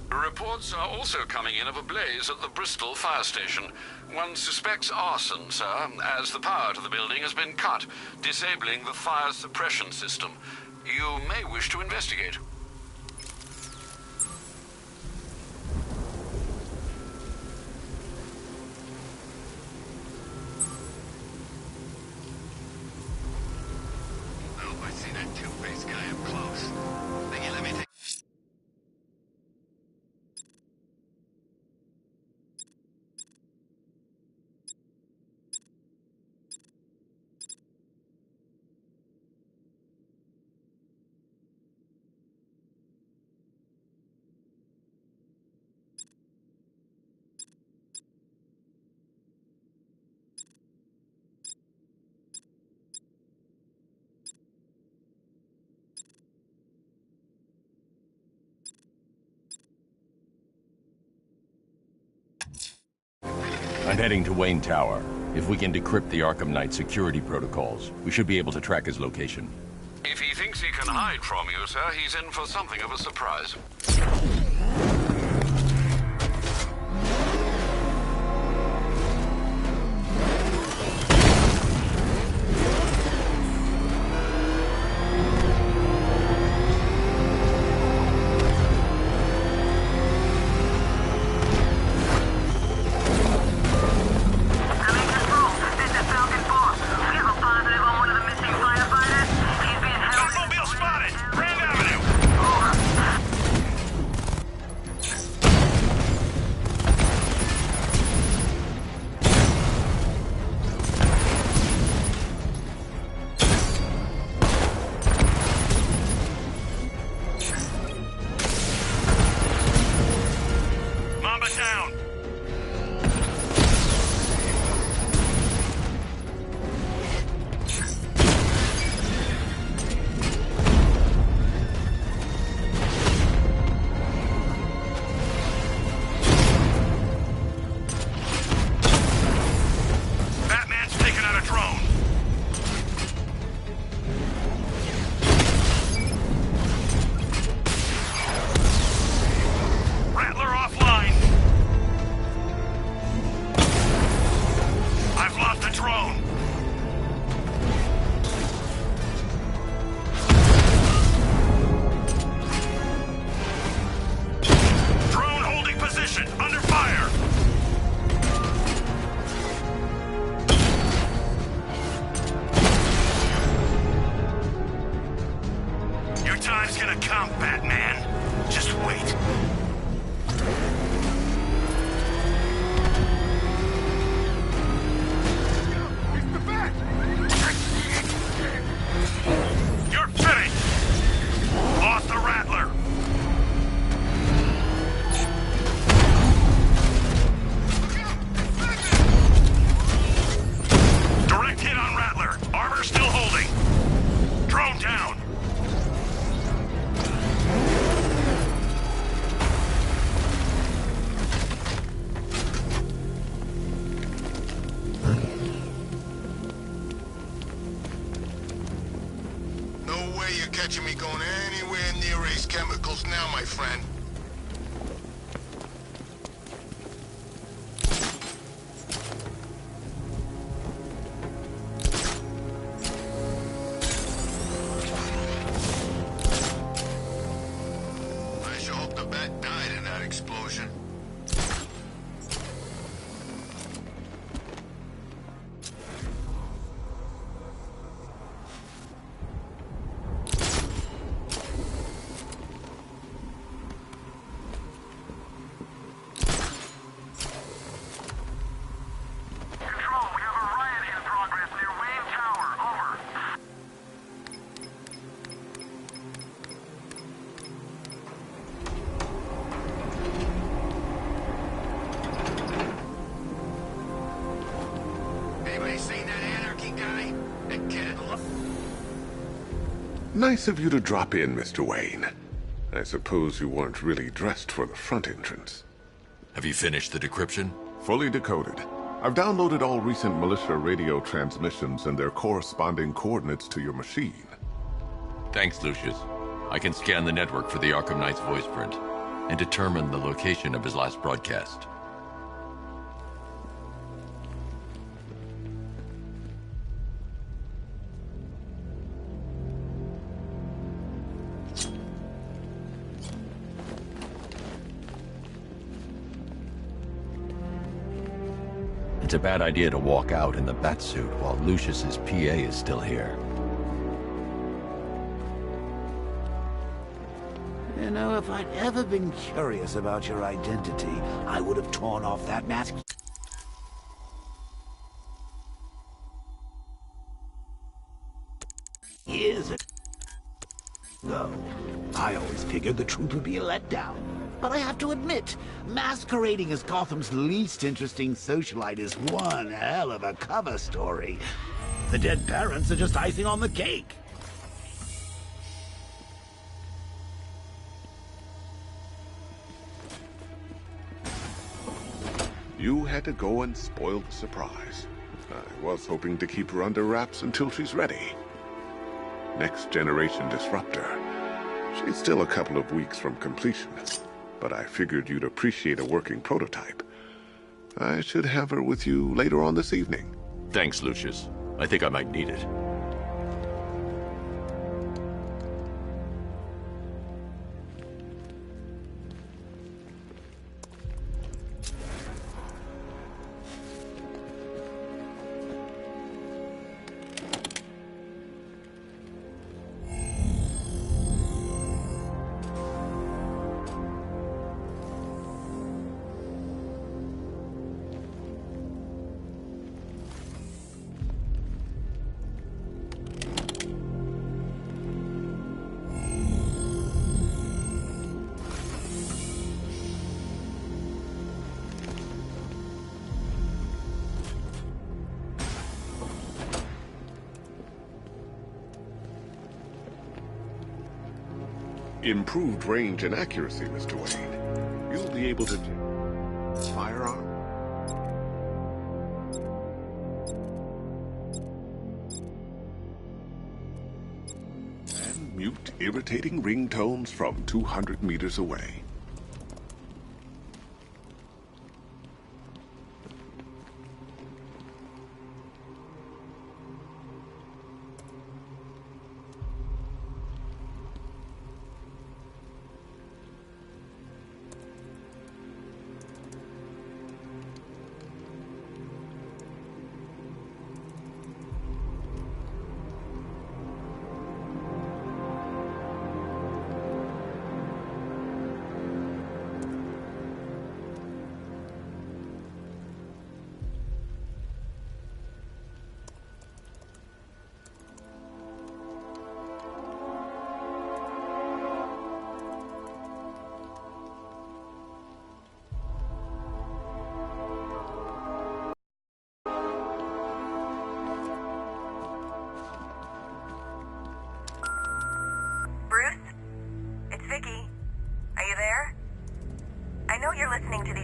Reports are also coming in of a blaze at the Bristol fire station. One suspects arson, sir, as the power to the building has been cut, disabling the fire suppression system. You may wish to investigate. I'm heading to Wayne Tower. If we can decrypt the Arkham Knight security protocols, we should be able to track his location. If he thinks he can hide from you, sir, he's in for something of a surprise. catching me going anywhere near Ace Chemicals now, my friend. I sure hope the bat died in that explosion. Nice of you to drop in, Mr. Wayne. I suppose you weren't really dressed for the front entrance. Have you finished the decryption? Fully decoded. I've downloaded all recent militia radio transmissions and their corresponding coordinates to your machine. Thanks, Lucius. I can scan the network for the Arkham Knight's voice print and determine the location of his last broadcast. It's a bad idea to walk out in the Batsuit while Lucius's PA is still here. You know, if I'd ever been curious about your identity, I would have torn off that mask years ago. I always figured the truth would be a letdown. But I have to admit, masquerading as Gotham's least interesting socialite is one hell of a cover story. The dead parents are just icing on the cake. You had to go and spoil the surprise. I was hoping to keep her under wraps until she's ready. Next generation disruptor. She's still a couple of weeks from completion. But I figured you'd appreciate a working prototype. I should have her with you later on this evening. Thanks, Lucius. I think I might need it. Improved range and accuracy, Mr. Wayne. You'll be able to... firearm? And mute irritating ringtones from 200 meters away.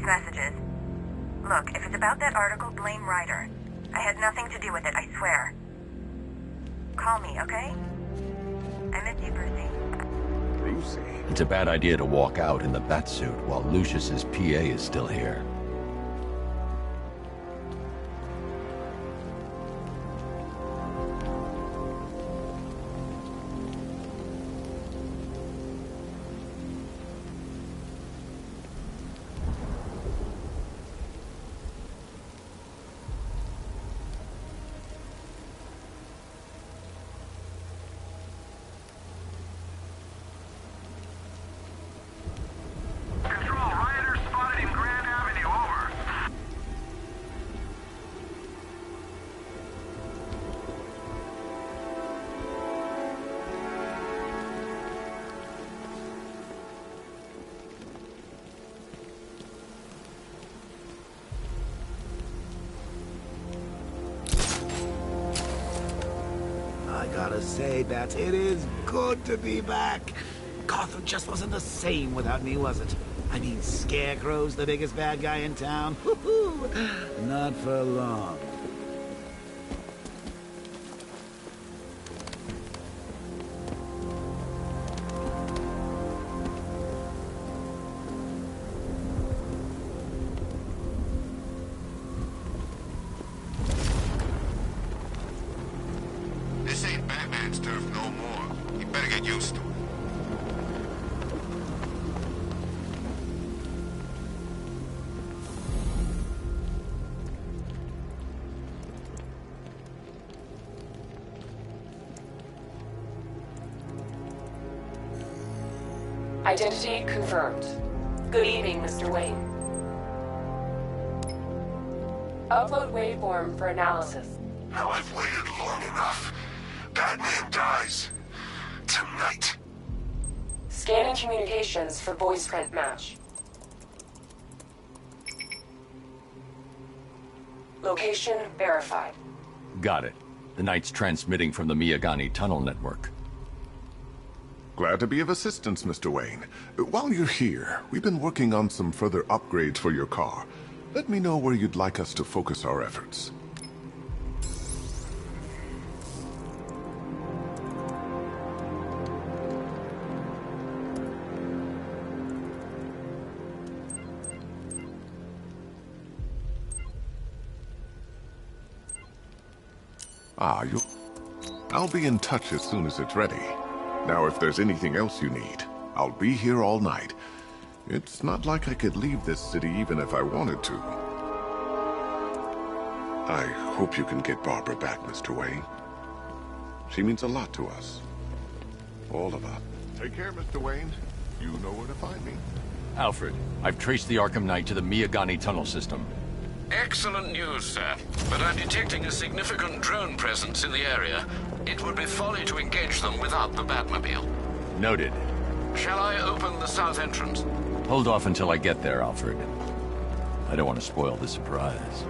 Messages. Look, if it's about that article, blame Ryder. I had nothing to do with it, I swear. Call me, okay? I miss you, Bruce. juicy. It's a bad idea to walk out in the batsuit while Lucius's PA is still here. I gotta say, Bats, it is good to be back. Gotham just wasn't the same without me, was it? I mean, Scarecrow's the biggest bad guy in town. Woo-hoo! Not for long. This ain't Batman's turf no more. You better get used to it. Identity confirmed. Good evening, Mr. Wayne. Upload waveform for analysis. Now I've waited long enough. Batman dies. Tonight. Scanning communications for voice print match. Location verified. Got it. The Knight's transmitting from the Miyagani tunnel network. Glad to be of assistance, Mr. Wayne. While you're here, we've been working on some further upgrades for your car. Let me know where you'd like us to focus our efforts. I'll be in touch as soon as it's ready. Now, if there's anything else you need, I'll be here all night. It's not like I could leave this city even if I wanted to. I hope you can get Barbara back, Mr. Wayne. She means a lot to us. All of us. Take care, Mr. Wayne. You know where to find me. Alfred, I've traced the Arkham Knight to the Miyagani tunnel system. Excellent news, sir. But I'm detecting a significant drone presence in the area. It would be folly to engage them without the Batmobile. Noted. Shall I open the south entrance? Hold off until I get there, Alfred. I don't want to spoil the surprise.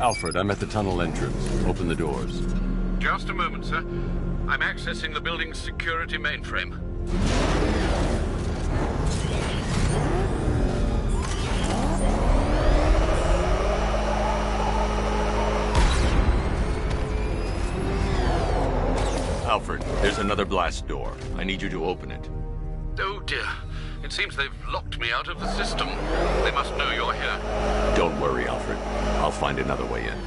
Alfred, I'm at the tunnel entrance. Open the doors. Just a moment, sir. I'm accessing the building's security mainframe. Alfred, there's another blast door. I need you to open it. Oh dear. It seems they've locked me out of the system. They must know you're here. Don't worry, Alfred. I'll find another way in.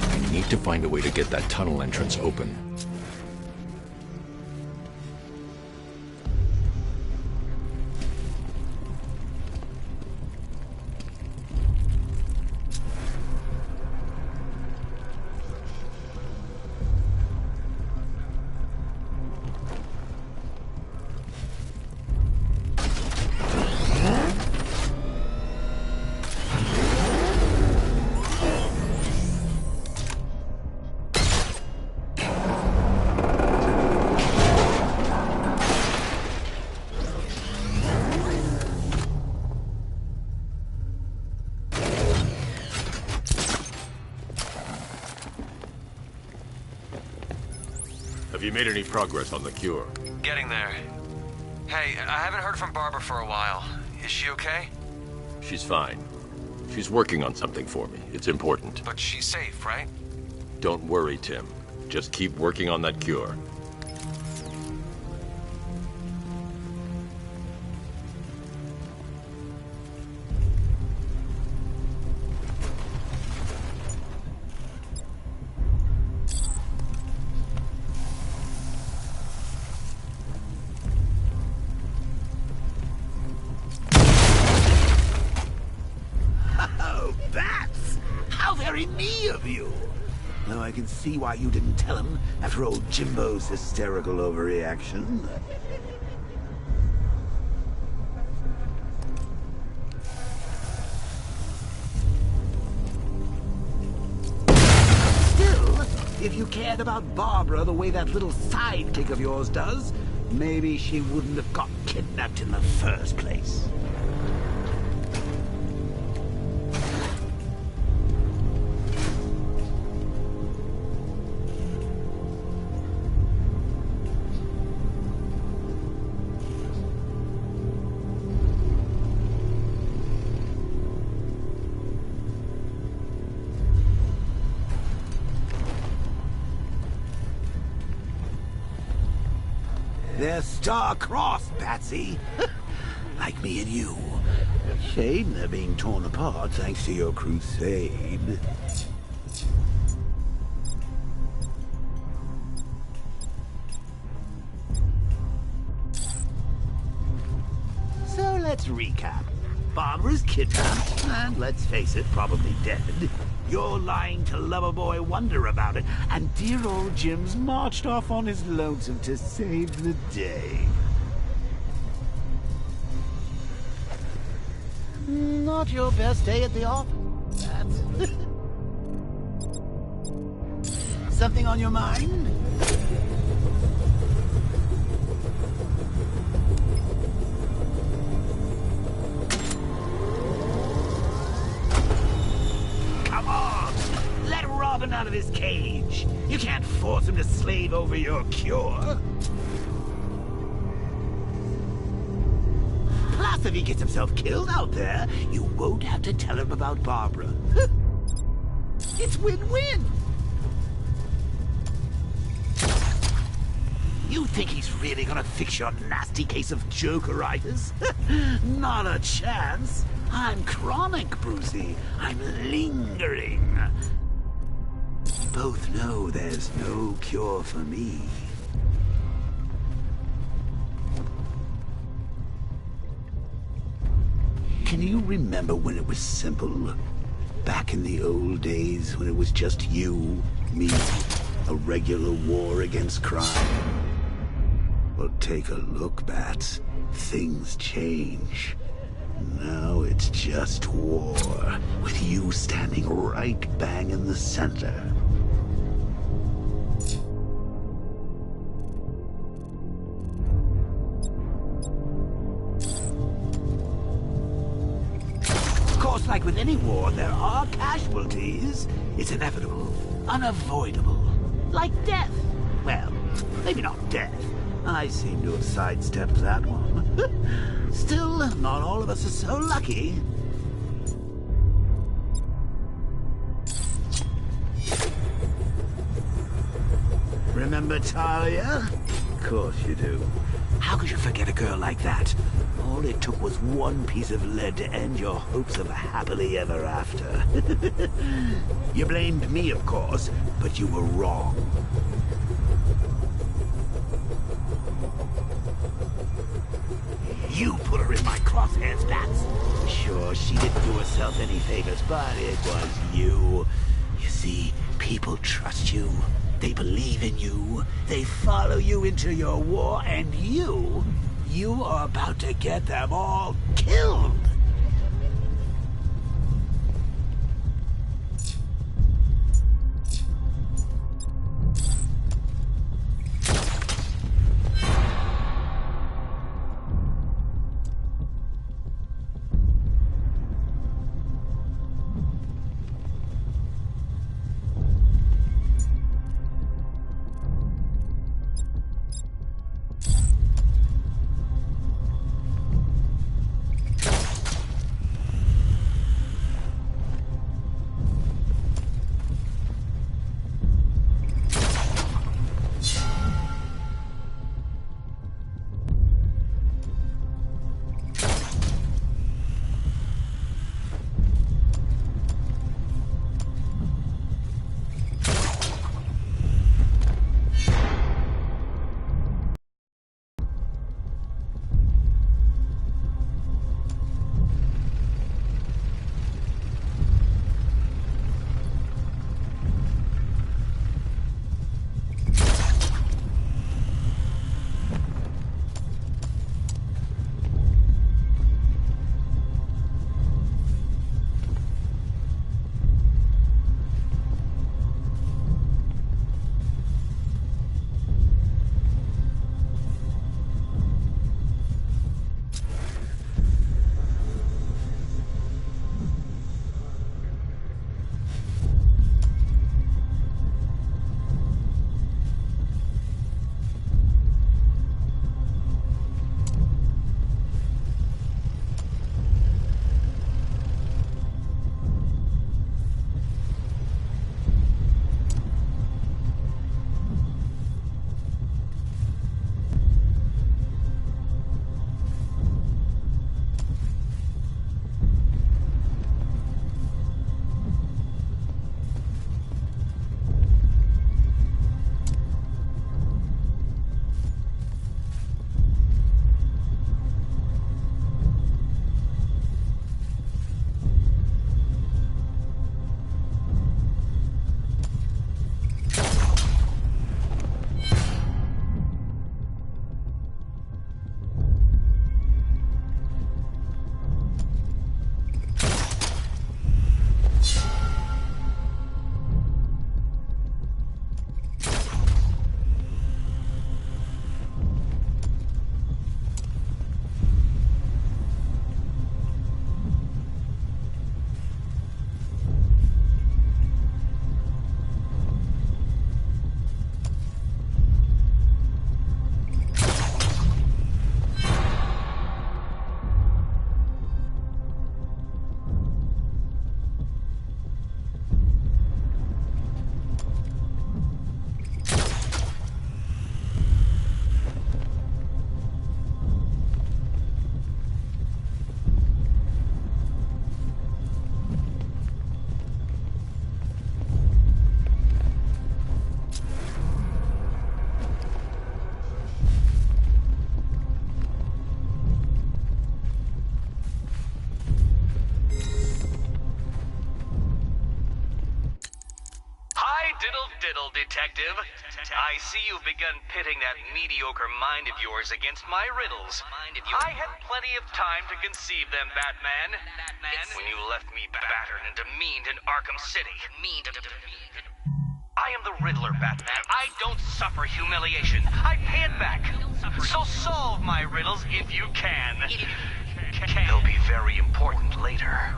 I need to find a way to get that tunnel entrance open. Have you made any progress on the cure? Getting there. Hey, I haven't heard from Barbara for a while. Is she okay? She's fine. She's working on something for me. It's important. But she's safe, right? Don't worry, Tim. Just keep working on that cure. Now I can see why you didn't tell him after old Jimbo's hysterical overreaction. Still, if you cared about Barbara the way that little sidekick of yours does, maybe she wouldn't have got kidnapped in the first place. They're star-crossed, Patsy. Like me and you. Shame they're being torn apart thanks to your crusade. So let's recap. Barbara's kidnapped, and let's face it, probably dead. You're lying to Loverboy Wonder about it, and dear old Jim's marched off on his lonesome to save the day. Not your best day at the office. Something on your mind? Come on! Let Robin out of his cage. You can't force him to slave over your cure. Plus, if he gets himself killed out there, you won't have to tell him about Barbara. It's win-win. You think he's really gonna fix your nasty case of jokeritis? Not a chance. I'm chronic, Brucey. I'm lingering. We both know there's no cure for me. Can you remember when it was simple? Back in the old days when it was just you, me, a regular war against crime? Well, take a look, Bats. Things change. Now it's just war, with you standing right bang in the center. course, like with any war, there are casualties. It's inevitable, unavoidable. Like death. Well, maybe not death. I seem to have sidestepped that one. Still, not all of us are so lucky. Remember Talia? Of course you do. How could you forget a girl like that? All it took was one piece of lead to end your hopes of a happily ever after. You blamed me, of course, but you were wrong. You put her in my crosshairs, Bats. Sure, she didn't do herself any favors, but it was you. You see, people trust you. They believe in you. They follow you into your war, and you are about to get them all killed. Diddle, detective. I see you've begun pitting that mediocre mind of yours against my riddles. I had plenty of time to conceive them, Batman. When you left me battered and demeaned in Arkham City. I am the Riddler, Batman. I don't suffer humiliation. I pay it back. So solve my riddles if you can. They'll be very important later.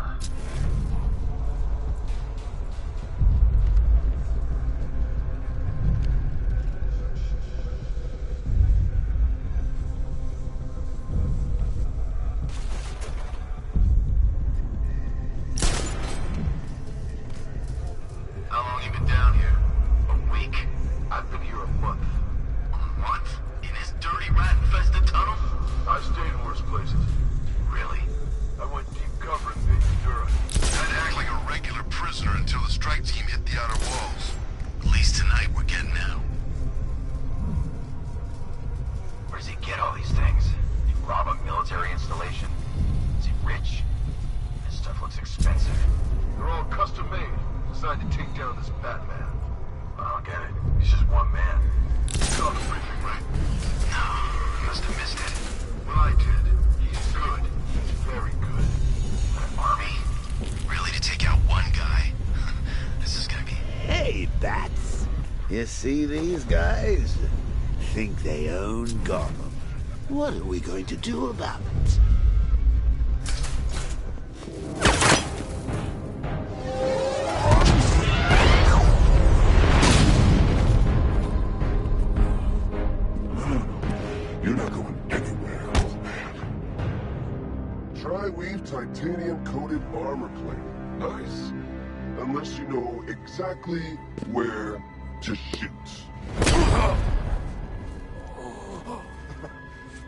You see these guys? Think they own Gotham. What are we going to do about it? You're not going anywhere, old man. Tri-weave titanium-coated armor plate. Nice. Unless you know exactly where to shoot.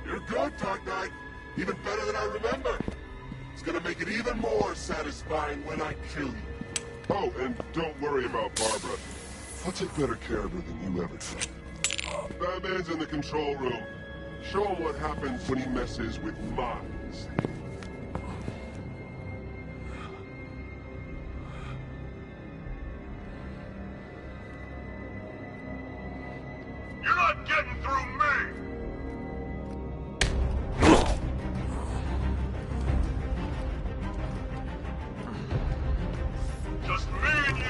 You're good, Dark Knight. Even better than I remember. It's gonna make it even more satisfying when I kill you. Oh, and don't worry about Barbara. I'll take better care of her than you ever did. Batman's in the control room. Show him what happens when he messes with minds. You're not getting through me! Just me and you!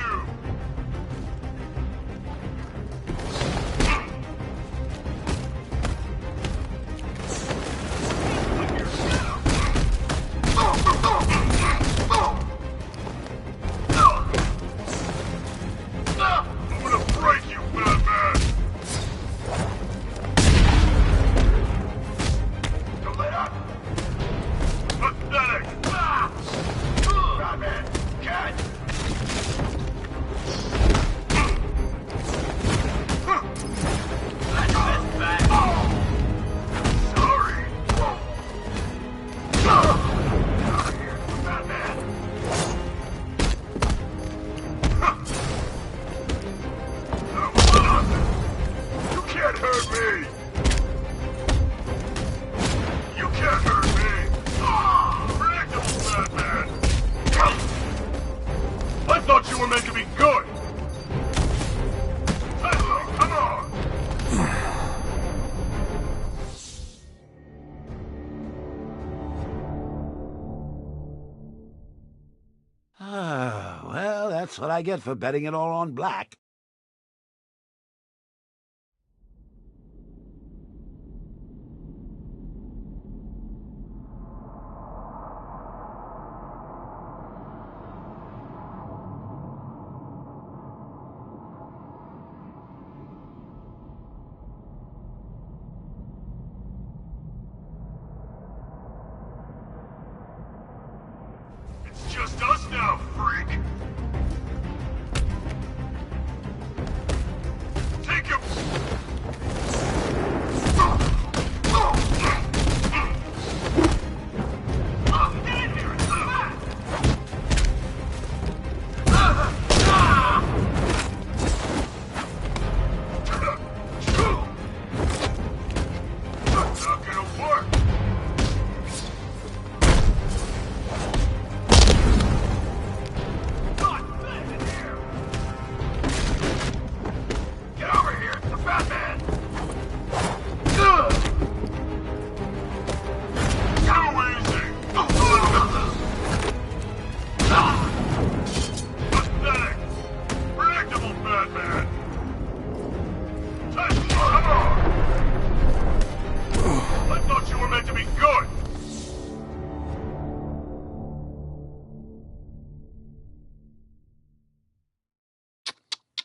I'm gonna break you, Batman! Don't let up! Pathetic! Batman, catch! That's bad. Sorry! Out of here, Batman! You can't hurt me! You can't hurt me! Predictable, Batman! I thought you were meant to be good! Come on! Ah, well, that's what I get for betting it all on black. It's just us now, freak! Take him! Get in here! That's not gonna work! Get over here! The Batman! Too easy! Pathetic! Predictable Batman! Come on! I thought you were meant to be good!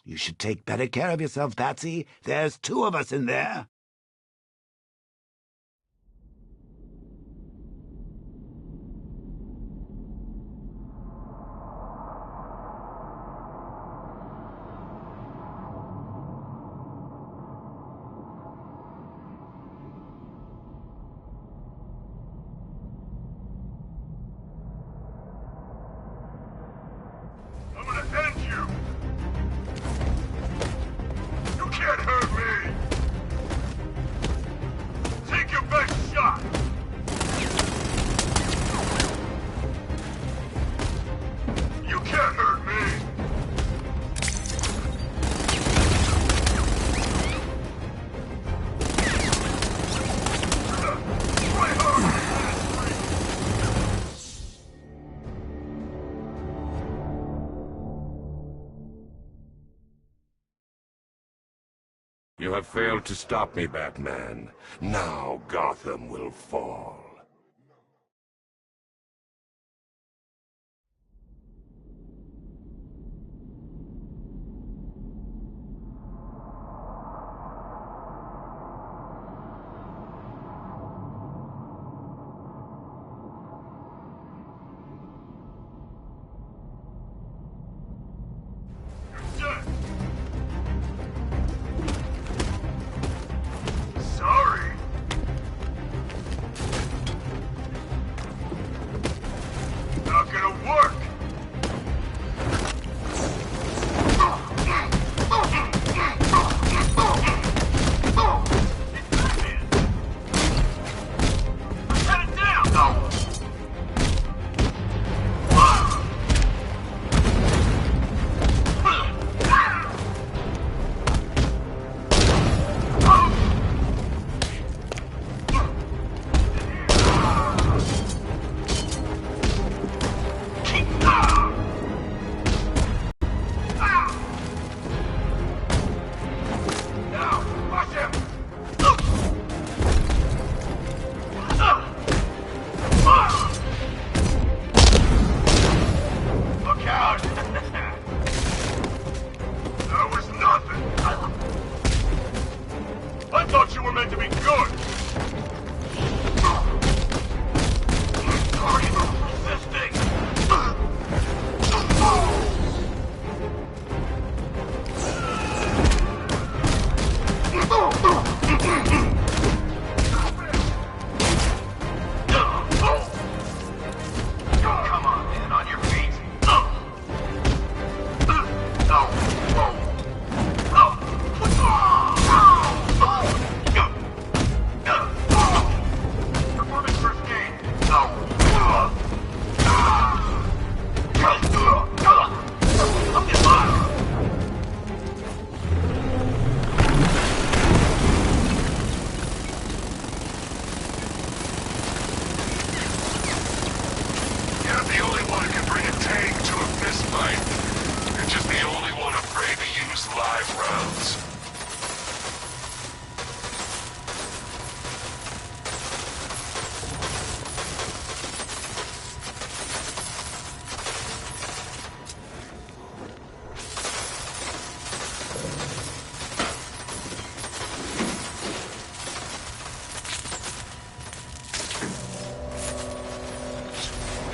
You should take better care of yourself, Patsy. There's two of us in there. I'm gonna end you! You can't hurt me! You have failed to stop me, Batman. Now Gotham will fall. Sorry. Not gonna work. Set it down. Look out! That was nothing! I thought you were meant to be good! Resisting! Come on, man, on your feet! Performing first aid. You're the only one who can bring a tank to a fistfight. You're just the only one afraid to use live rounds.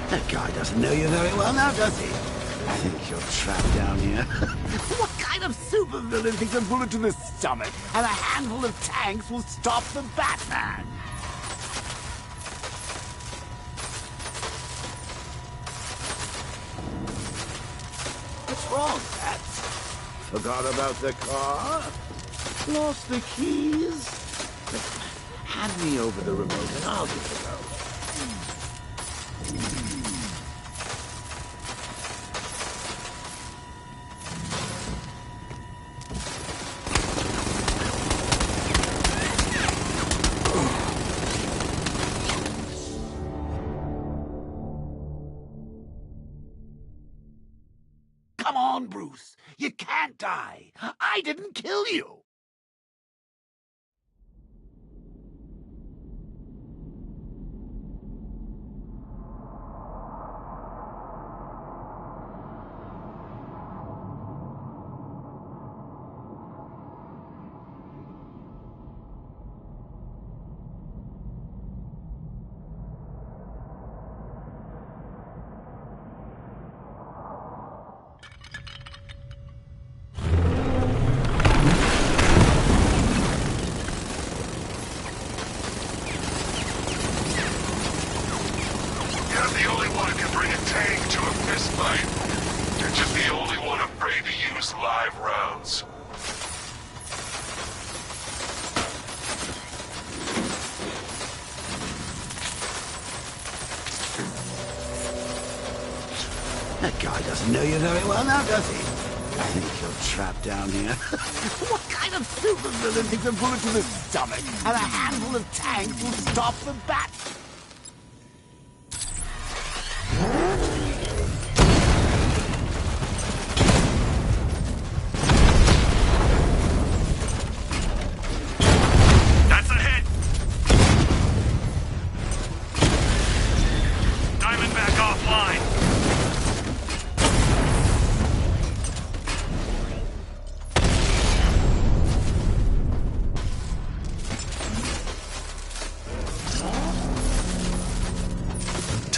That guy doesn't know you very well now, does he? I think you're trapped down here. What kind of supervillain thinks a bullet to the stomach and a handful of tanks will stop the Batman? What's wrong, Pat? Forgot about the car? Lost the keys? Hand me over the remote and I'll give it a go. Come on, Bruce. You can't die. I didn't kill you. That guy doesn't know you very well now, does he? I think you're trapped down here. What kind of supervillain thinks a bullet to the stomach and a handful of tanks will stop the bat?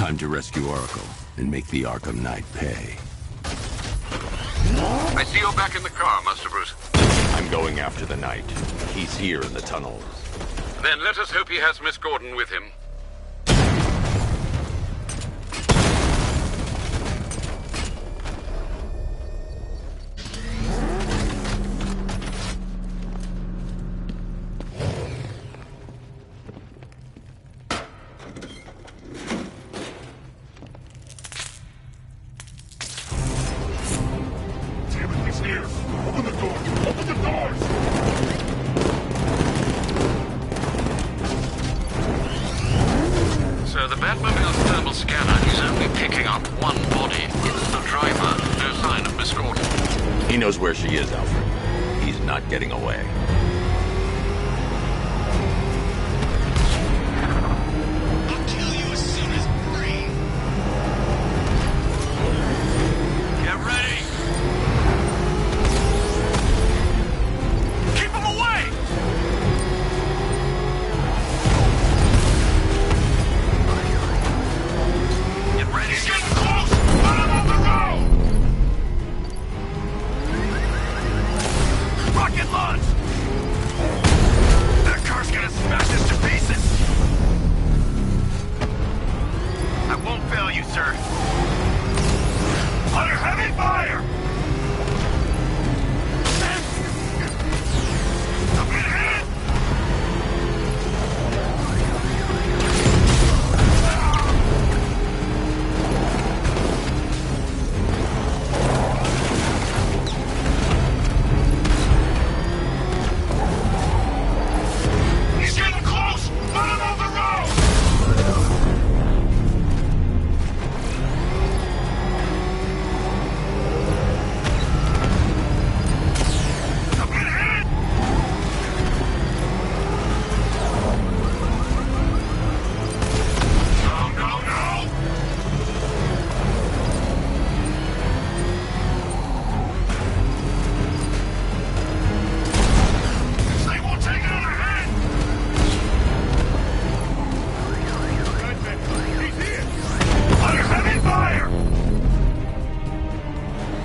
Time to rescue Oracle and make the Arkham Knight pay. I see you're back in the car, Master Bruce. I'm going after the Knight. He's here in the tunnels. Then let us hope he has Miss Gordon with him. So the Batmobile's thermal scanner is only picking up one body. It's the driver. No sign of Miss Gordon. He knows where she is, Alfred. He's not getting away. I'll kill you as soon as breathe. Get ready. Keep him away! Get ready. He's getting close! Put him on the road! Rocket launch! That car's gonna smash us to pieces! I won't fail you, sir. Under heavy fire! I've been hit! He's getting close! Put him on the road! I've been hit! No, no, no! This thing won't take another hit! He's here! Under heavy fire!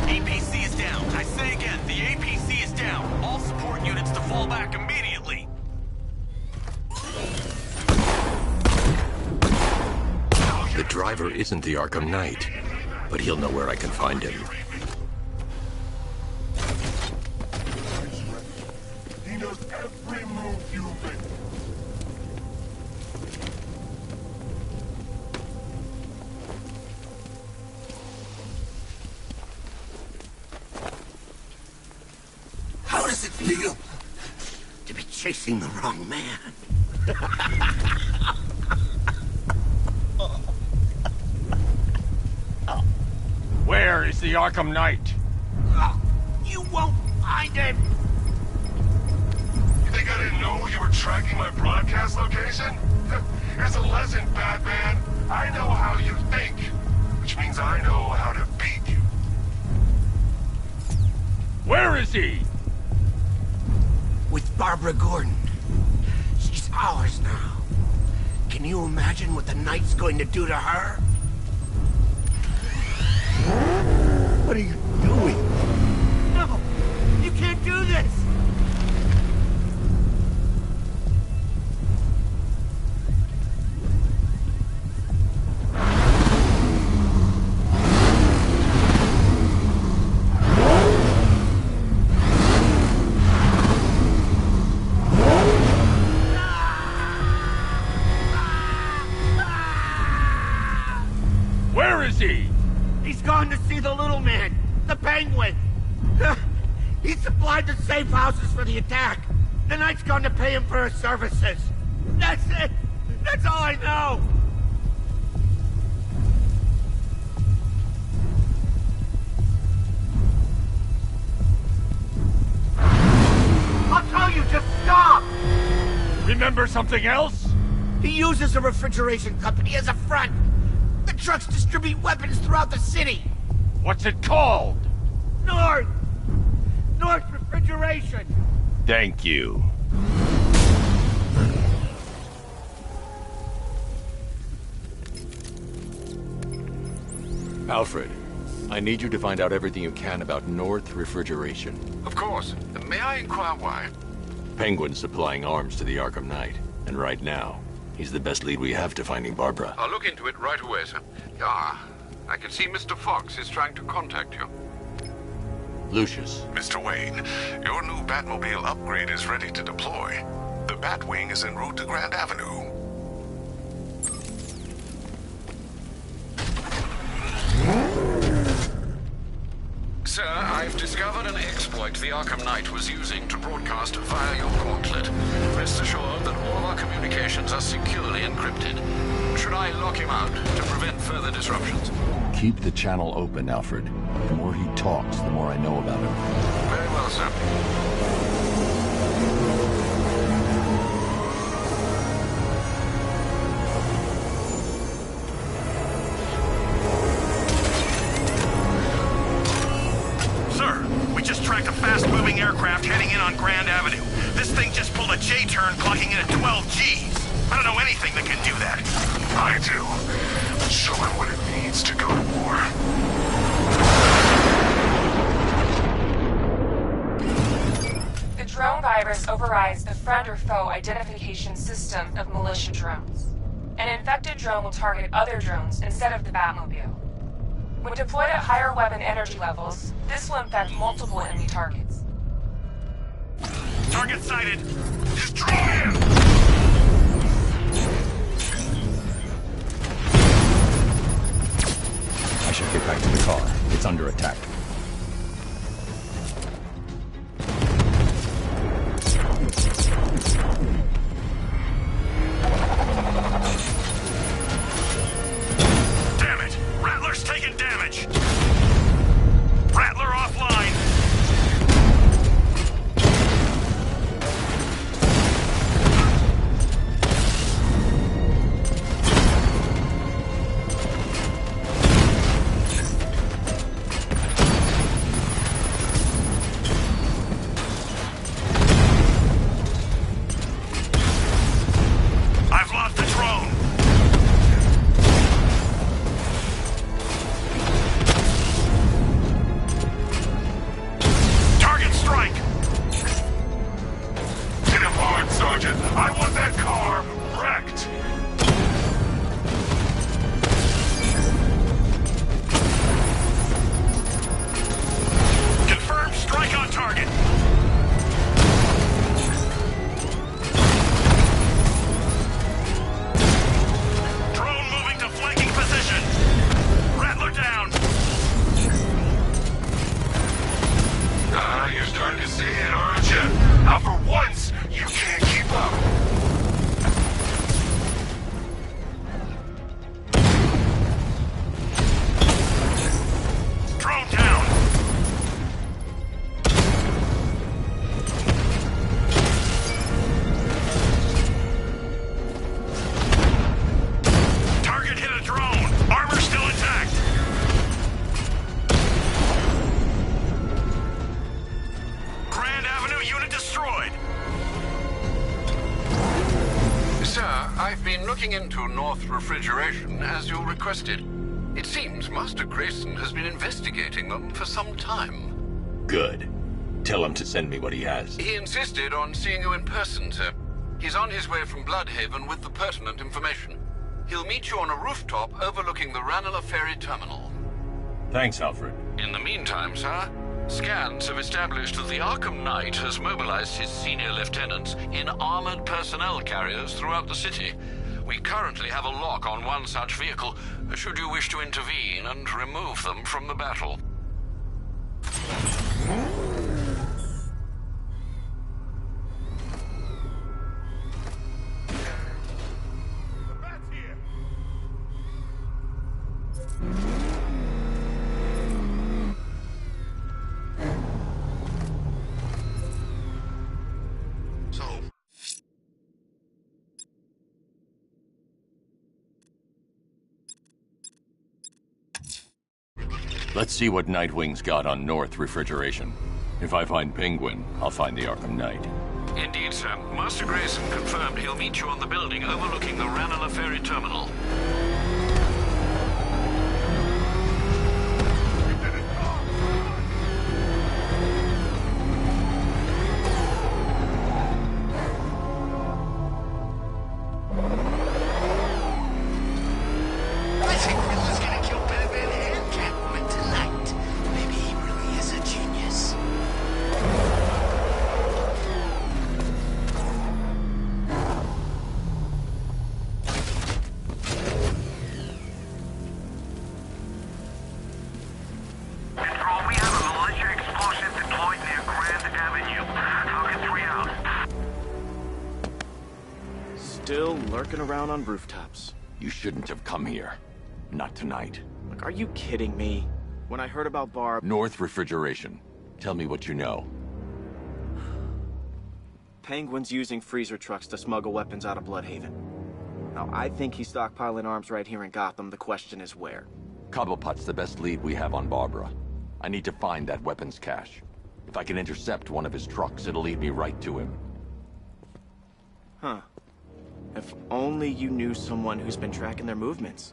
APC is down. I say again, the APC is down. All support units to fall back immediately. The driver isn't the Arkham Knight, but he'll know where I can find him. He knows every move you make. How does it feel to be chasing the wrong man? Where is the Arkham Knight? You won't find him! You think I didn't know you were tracking my broadcast location? Here's a lesson, Batman. I know how you think, which means I know how to beat you. Where is he? With Barbara Gordon. She's ours now. Can you imagine what the Knight's going to do to her? What are you doing? No! You can't do this! Where is he? He's gone to see the little man, the Penguin. He supplied the safe houses for the attack. The Knight's gone to pay him for his services. That's it. That's all I know. I'll tell you, just stop. Remember something else? He uses a refrigeration company as a front. The trucks distribute weapons throughout the city. What's it called? North Refrigeration. Thank you. Alfred, I need you to find out everything you can about North Refrigeration. Of course. May I inquire why? Penguin's supplying arms to the Arkham Knight, and right now, he's the best lead we have to finding Barbara. I'll look into it right away, sir. Ah, I can see Mr. Fox is trying to contact you. Lucius. Mr. Wayne, your new Batmobile upgrade is ready to deploy. The Batwing is en route to Grand Avenue. Sir, I've discovered an exploit the Arkham Knight was using to broadcast via your gauntlet. Rest assured that all of our communications are securely encrypted. Should I lock him out to prevent further disruptions? Keep the channel open, Alfred. The more he talks, the more I know about him. Very well, sir. Tracked a fast-moving aircraft heading in on Grand Avenue. This thing just pulled a J-turn, clocking in at 12 Gs. I don't know anything that can do that. I do. Let's show him what it means to go to war. The drone virus overrides the friend or foe identification system of militia drones. An infected drone will target other drones instead of the Batmobile. When deployed at higher weapon energy levels, this will infect multiple enemy targets. Target sighted! Destroy him! I should get back to the car. It's under attack. Damn it! Rattler's taking damage! Rattler offline! I've lost the drone! Target strike! Hit him hard, Sergeant! I want that car wrecked! Confirmed strike on target! Drone moving to flanking position! Rattler down! Ah, you're starting to see it, aren't you? Now for once, you can't keep up. Drone down! Target hit a drone! Armor still intact! Grand Avenue unit destroyed! Sir, I've been looking into North Refrigeration as you requested. It seems Master Grayson has been investigating them for some time. Good. Tell him to send me what he has. He insisted on seeing you in person, sir. He's on his way from Bloodhaven with the pertinent information. He'll meet you on a rooftop overlooking the Ranelagh Ferry Terminal. Thanks, Alfred. In the meantime, sir, scans have established that the Arkham Knight has mobilized his senior lieutenants in armored personnel carriers throughout the city. We currently have a lock on one such vehicle, should you wish to intervene and remove them from the battle. Let's see what Nightwing's got on North Refrigeration. If I find Penguin, I'll find the Arkham Knight. Indeed, sir. Master Grayson confirmed he'll meet you on the building overlooking the Ranelagh Ferry Terminal. lurking around on rooftops. You shouldn't have come here. Not tonight. Like, are you kidding me? When I heard about Barb... North Refrigeration. Tell me what you know. Penguin's using freezer trucks to smuggle weapons out of Bloodhaven. Now, I think he's stockpiling arms right here in Gotham. The question is where. Cobblepot's the best lead we have on Barbara. I need to find that weapons cache. If I can intercept one of his trucks, it'll lead me right to him. Huh. If only you knew someone who's been tracking their movements.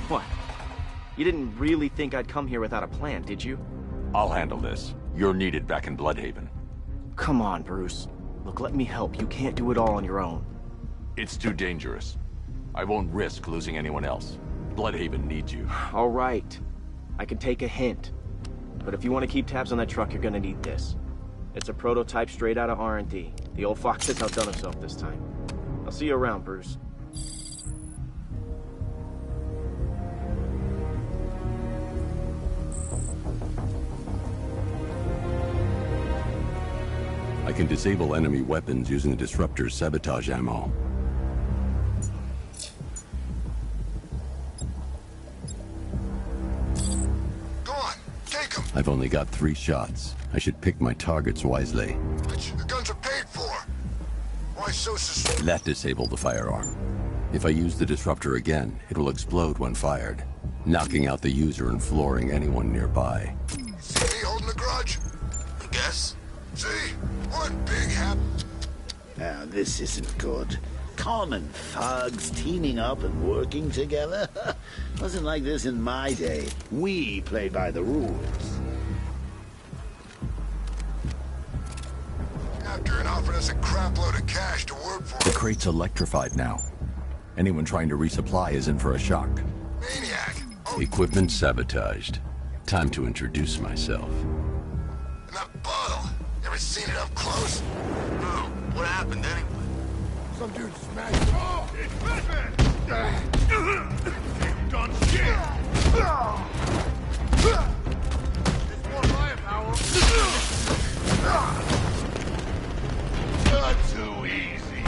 What? You didn't really think I'd come here without a plan, did you? I'll handle this. You're needed back in Bloodhaven. Come on, Bruce. Look, let me help. You can't do it all on your own. It's too dangerous. I won't risk losing anyone else. Bloodhaven needs you. All right. I can take a hint. But if you want to keep tabs on that truck, you're gonna need this. It's a prototype straight out of R&D. The old fox has outdone himself this time. I'll see you around, Bruce. I can disable enemy weapons using the disruptor's sabotage ammo. Go on, take him. I've only got 3 shots. I should pick my targets wisely. The guns are paid for. Why so suspicious? That disabled the firearm. If I use the disruptor again, it will explode when fired, knocking out the user and flooring anyone nearby. See me holding a grudge? I guess. See? One big hap. Now, this isn't good. Common thugs teaming up and working together? Wasn't like this in my day. We play by the rules. After it offered us a crap load of cash to work for. The crate's electrified now. Anyone trying to resupply is in for a shock. Maniac. Equipment sabotaged. Time to introduce myself. And that bottle. Ever seen it up close? No. What happened anyway? Some dude smashed. Oh, it's Batman! Ain't done shit! There's more firepower. Not too easy.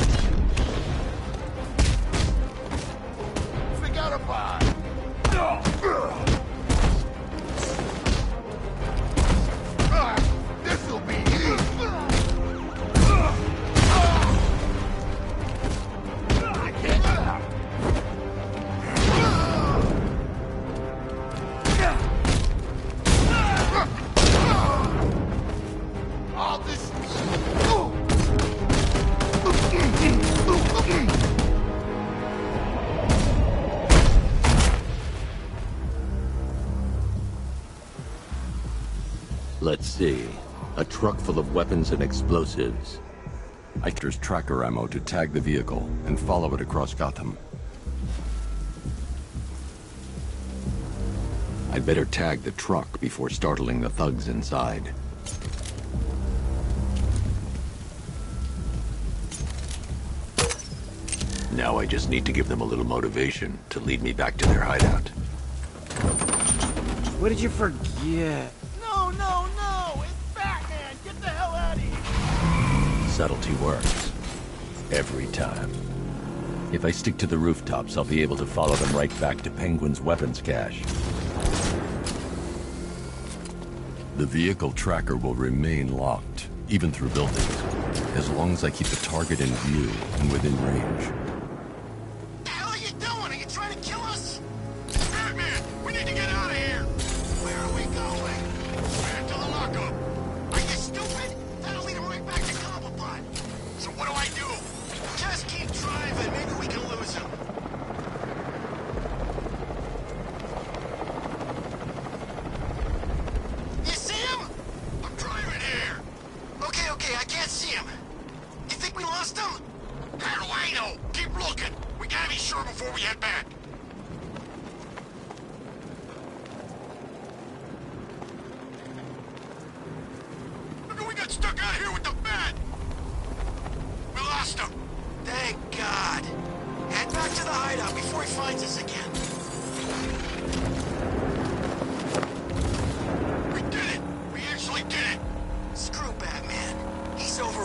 Forgot about it. This'll be easy. All this. Let's see. A truck full of weapons and explosives. There's tracker ammo to tag the vehicle and follow it across Gotham. I'd better tag the truck before startling the thugs inside. Now I just need to give them a little motivation to lead me back to their hideout. What did you forget? No, no, no! It's Batman! Get the hell out of here! Subtlety works. Every time. If I stick to the rooftops, I'll be able to follow them right back to Penguin's weapons cache. The vehicle tracker will remain locked, even through buildings, as long as I keep the target in view and within range. What the hell are you doing? Are you trying to kill us? Batman, we need to get out of here! Where are we going? Back to the lockup. Are you stupid? That'll lead him right back to Cobblepot. So what do I do? Just keep driving. Maybe we can lose him. You see him? I'm driving here. Okay, I can't see him. You think we lost him? How do I know? Keep looking. We gotta be sure before we head back. Look, we got stuck out here with the Bat. We lost him. Thank God. Head back to the hideout before he finds us again. We did it. We actually did it. Screw Batman. He's over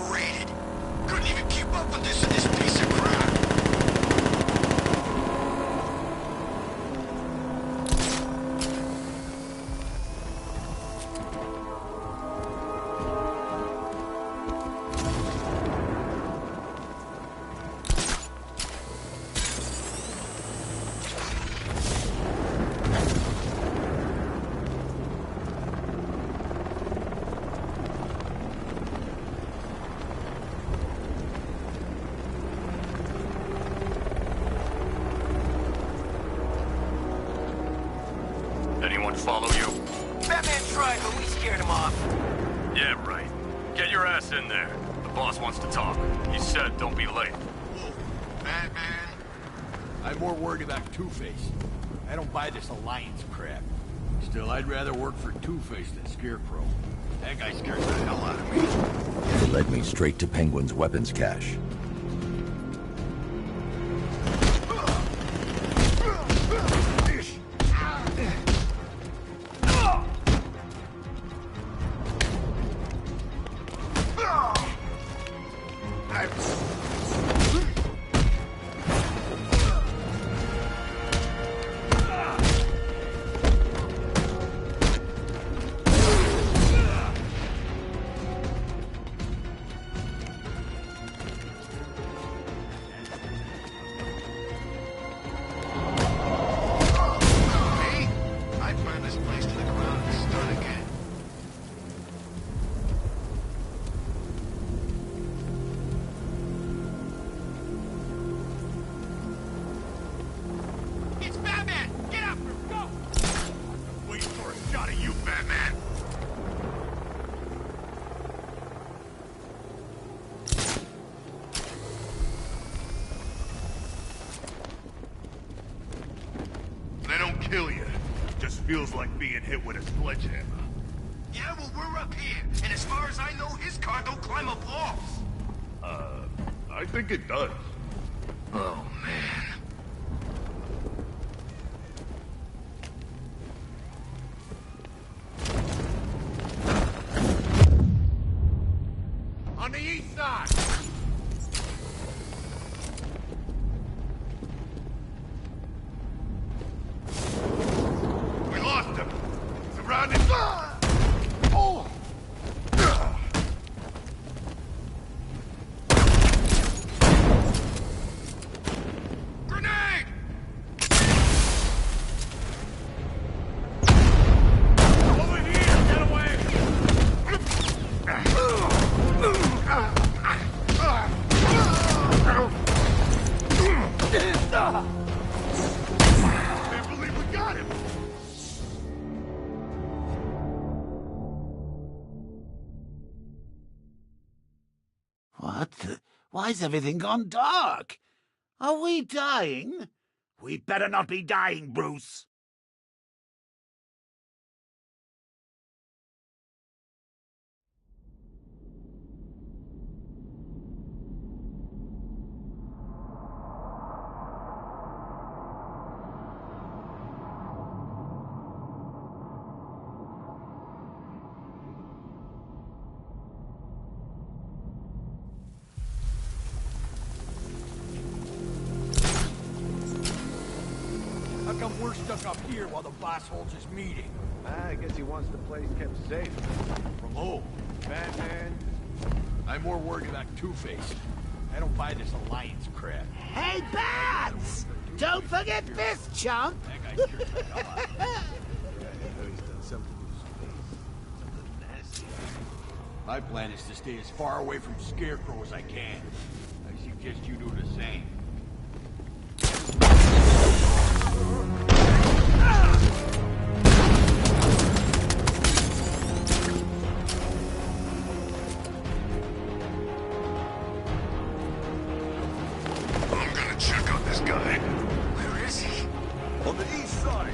follow you? Batman tried, but we scared him off. Yeah, right. Get your ass in there. The boss wants to talk. He said don't be late. Batman. I'm more worried about Two-Face. I don't buy this alliance crap. Still, I'd rather work for Two-Face than Scarecrow. That guy scares the hell out of me. It led me straight to Penguin's weapons cache. Kill you. Just feels like being hit with a sledgehammer. Yeah, well, we're up here, and as far as I know, his car don't climb up walls. I think it does. Oh, man. On the east side! What the? Why's everything gone dark? Are we dying? We better not be dying, Bruce. We're stuck up here while the boss holds his meeting. I guess he wants the place kept safe. From who? Batman. I'm more worried about Two-Face. I don't buy this alliance crap. Hey, Bats! Don't forget this, chump! That guy scares the hell out of me. He's done something with his face. Something nasty. My plan is to stay as far away from Scarecrow as I can. I suggest you do the same. I'm gonna check on this guy. Where is he? On the east side.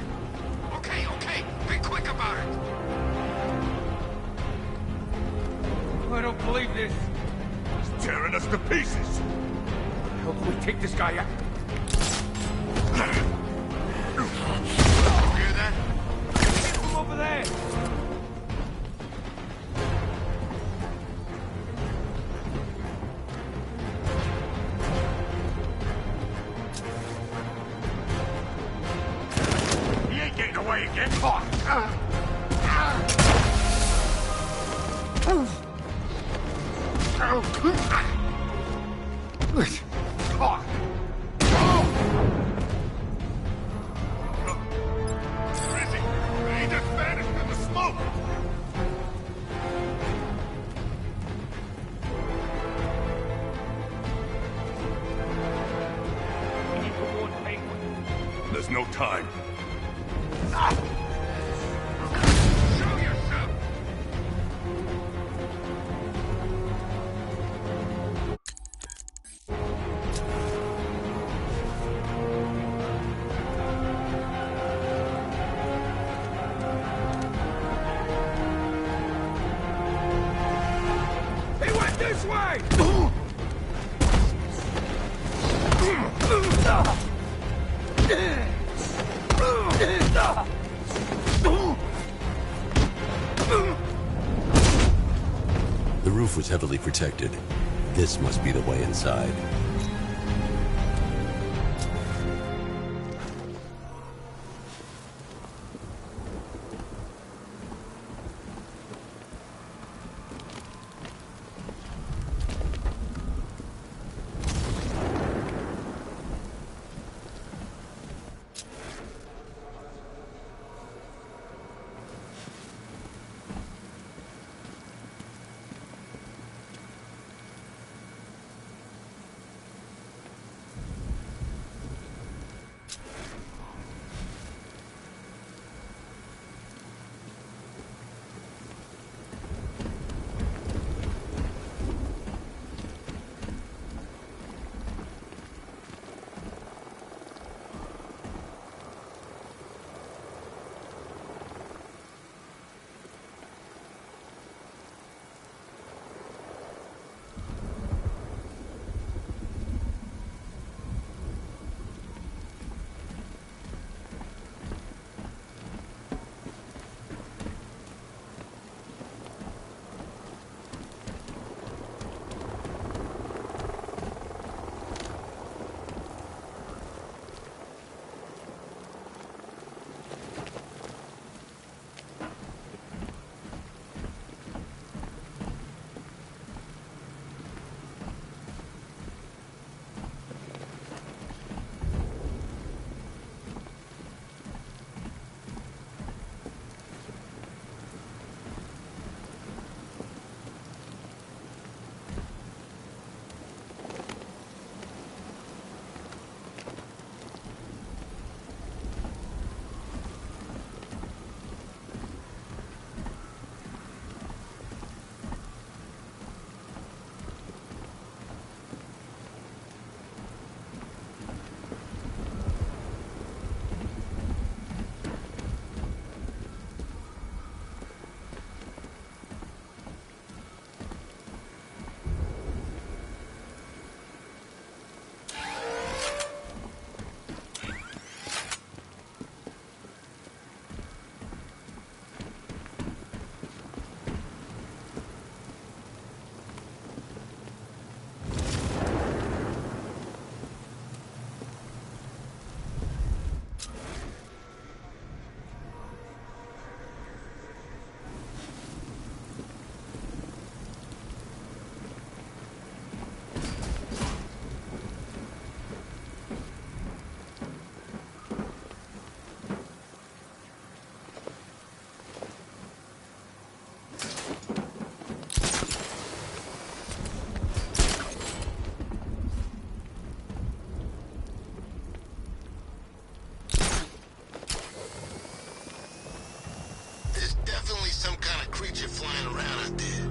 Okay, be quick about it. I don't believe this. He's tearing us to pieces. How can we take this guy out? Hear that? Get him over there! He ain't getting away again. Fuck. He just vanished in the smoke. We need to warn Penguin. There's no time. The roof was heavily protected. This must be the way inside. Creature flying around out there.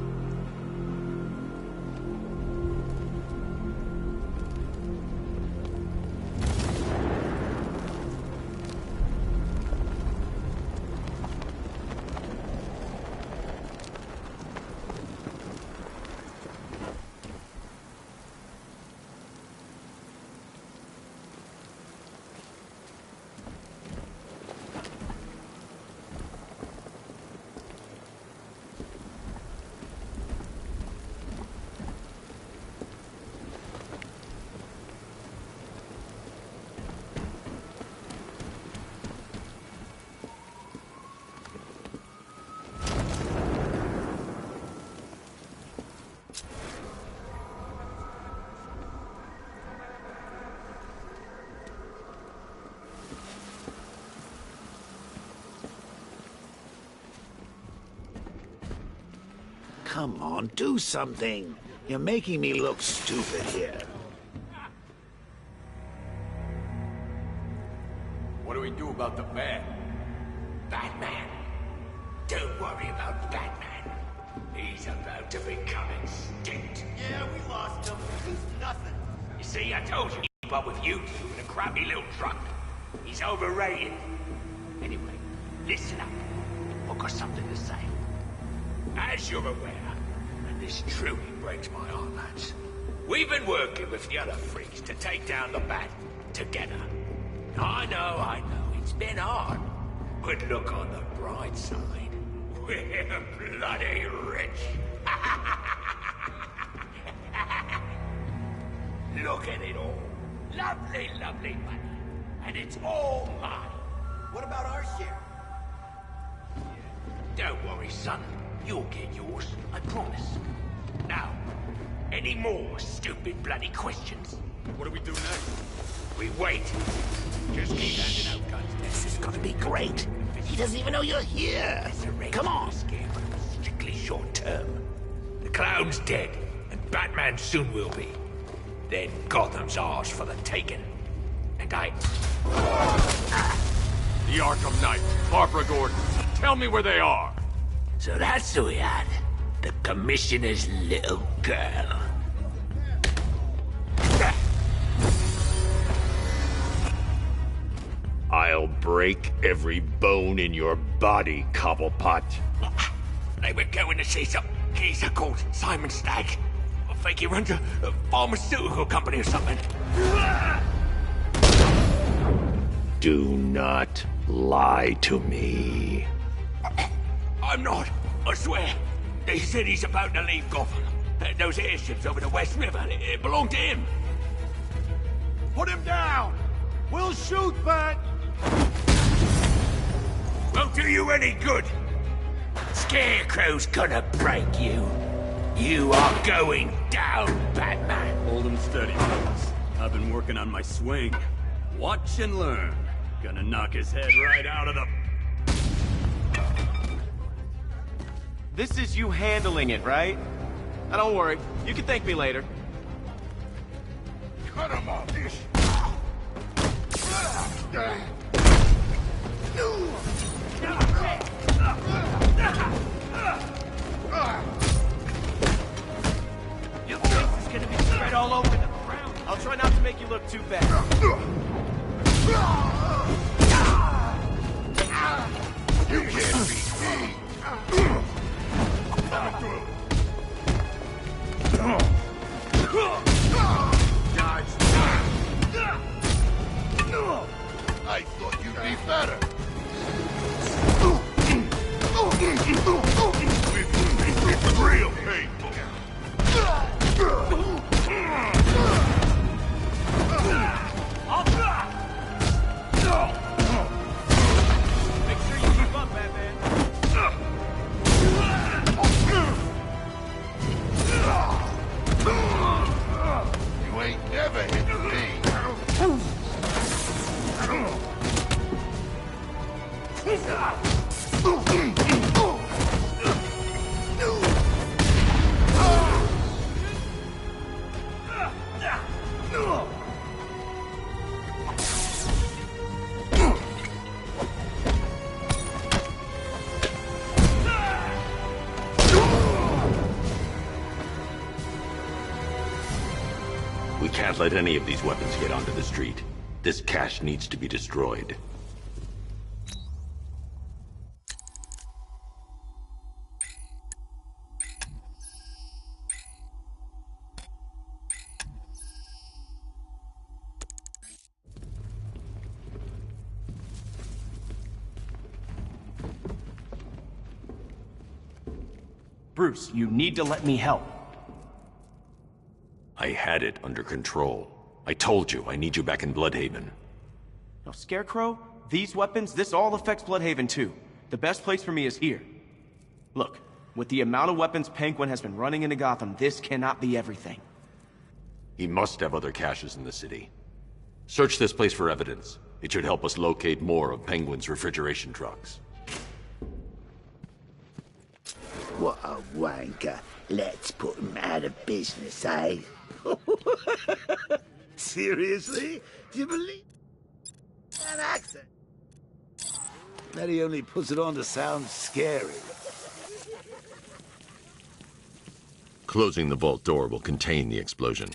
Come on, do something. You're making me look stupid here. What do we do about the bat? Batman? Don't worry about Batman. He's about to become extinct. Yeah, we lost him. He's nothing. You see, I told you to keep up with you two in a crappy little truck. He's overrated. Anyway, listen up. I've got something to say. As you're aware, and this truly breaks my heart, lads, we've been working with the other freaks to take down the Bat. together. I know, it's been hard. But look on the bright side. We're bloody rich. Look at it all. Lovely, lovely money. And it's all mine. What about our share? Don't worry, son. You'll get yours, I promise. Now, any more stupid bloody questions? What do we do next? We wait. Just keep handing out guns. This is gonna be great. He doesn't even know you're here. Come on. Strictly short term. The clown's dead, and Batman soon will be. Then Gotham's ours for the taking. And I... The Arkham Knight, Barbara Gordon. Tell me where they are. So that's who we had. The Commissioner's little girl. I'll break every bone in your body, Cobblepot. They were going to see some geezer called Simon Stagg. I think he runs a pharmaceutical company or something. Do not lie to me. I'm not. I swear. They said he's about to leave Gotham. Those airships over the West River, it belonged to him. Put him down! We'll shoot, Bat! Won't do you any good. Scarecrow's gonna break you. You are going down, Batman. Hold him steady, fellas. I've been working on my swing. Watch and learn. Gonna knock his head right out of the... This is you handling it, right? Now don't worry. You can thank me later. Cut him off! Your face is gonna be spread all over the ground. I'll try not to make you look too bad. You can't beat me! Coming through! Dodge! I thought you'd be better! It's real painful! Make sure you keep up, Batman. You ain't never hit me! We can't let any of these weapons get onto the street. This cache needs to be destroyed. Bruce, you need to let me help. I had it under control. I told you, I need you back in Bloodhaven. Now, Scarecrow, these weapons, this all affects Bloodhaven too. The best place for me is here. Look, with the amount of weapons Penguin has been running into Gotham, this cannot be everything. He must have other caches in the city. Search this place for evidence. It should help us locate more of Penguin's refrigeration trucks. What a wanker. Let's put him out of business, eh? Seriously? Do you believe that accent? That he only puts it on to sound scary. Closing the vault door will contain the explosion.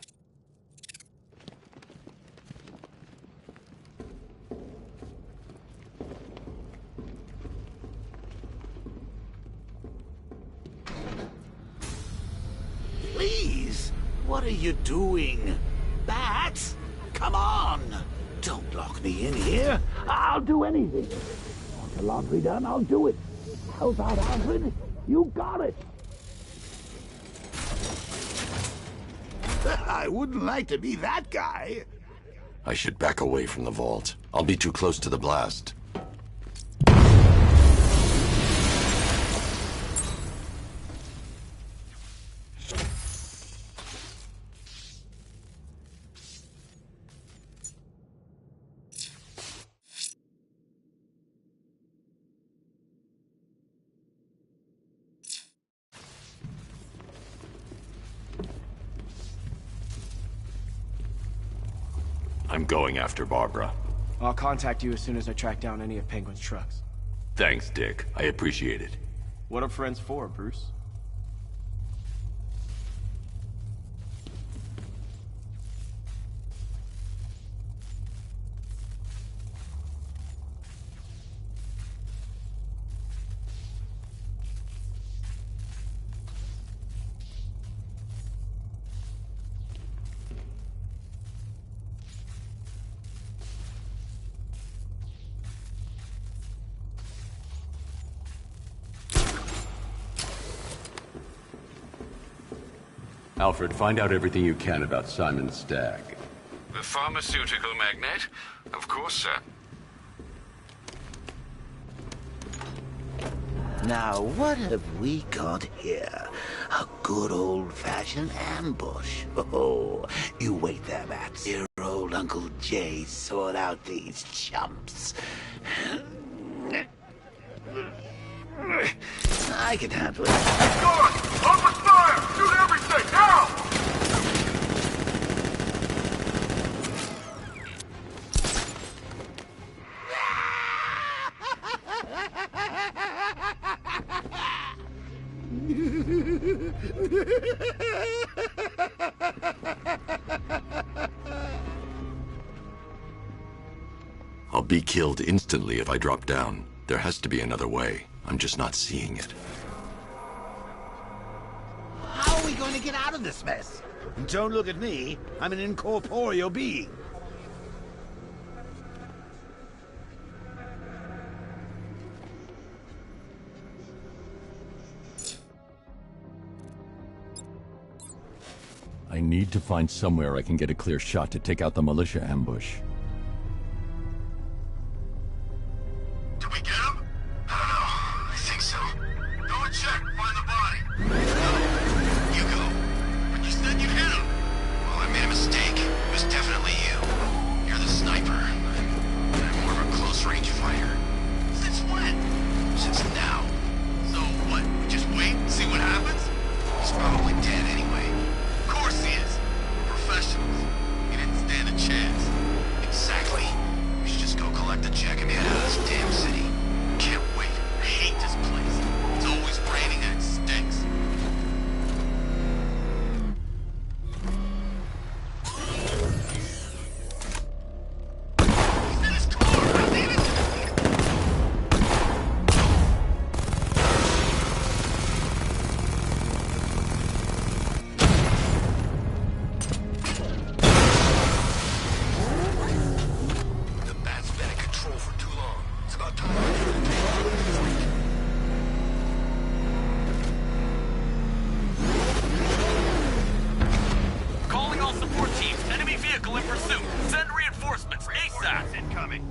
Please, what are you doing? Bats? Come on! locked me in here, I'll do anything. Want the laundry done, I'll do it. Help out, Alfred. You got it. I wouldn't like to be that guy. I should back away from the vault. I'll be too close to the blast. I'm going after Barbara. I'll contact you as soon as I track down any of Penguin's trucks. Thanks, Dick. I appreciate it. What are friends for, Bruce? Alfred, find out everything you can about Simon Stagg. The pharmaceutical magnate? Of course, sir. Now, what have we got here? A good old-fashioned ambush. Oh, you wait there, Max. Your old Uncle Jay sort out these chumps. I can handle it. Guard! Open fire! Shoot everything! Now! I'll be killed instantly if I drop down. There has to be another way. I'm just not seeing it. How are we going to get out of this mess? Don't look at me. I'm an incorporeal being. I need to find somewhere I can get a clear shot to take out the militia ambush. Did we get him? I don't know. I think so. Go and check. Find the body. You go. But you said you hit him. Well, I made a mistake. It was definitely you. You're the sniper. I'm more of a close-range fighter. Since when? Since now. So what? We just wait and see what happens? He's probably dead anyway. Of course he is. We're professionals. He didn't stand a chance. Exactly. We should just go collect the check and get out of this damn city. Can't wait. I hate this place. It's always raining and it stinks. He's in his car. I need it. The bat's been in control for too long. It's about time I get it. Calling all support teams. Enemy vehicle in pursuit. Send reinforcements. ASAP. Incoming.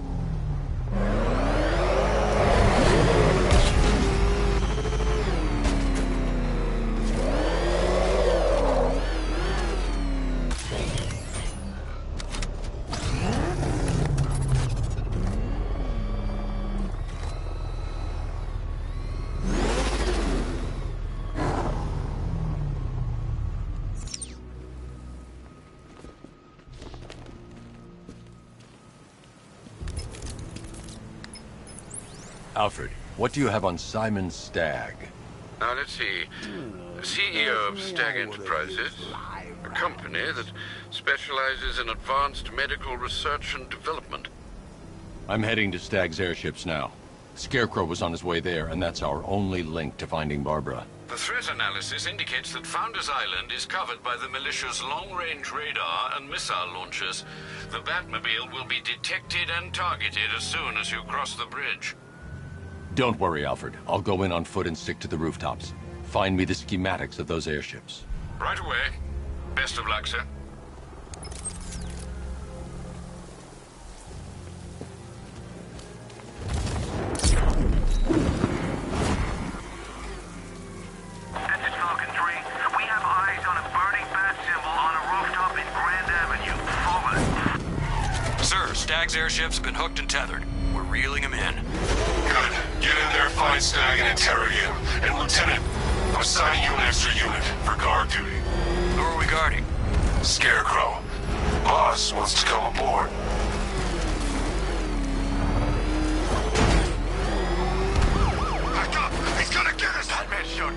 Alfred, what do you have on Simon Stagg? Now, let's see. CEO of Stagg Enterprises, a company that specializes in advanced medical research and development. I'm heading to Stagg's airships now. Scarecrow was on his way there, and that's our only link to finding Barbara. The threat analysis indicates that Founders Island is covered by the militia's long-range radar and missile launchers. The Batmobile will be detected and targeted as soon as you cross the bridge. Don't worry, Alfred. I'll go in on foot and stick to the rooftops. Find me the schematics of those airships. Right away. Best of luck, sir. Stag's airships have been hooked and tethered. We're reeling him in. Good. Get in there, find Stag, and interrogate him. And Lieutenant, I'm assigning you an extra unit for guard duty. Who are we guarding? Scarecrow. Boss wants to come aboard. Back up! He's gonna get us! That man showed.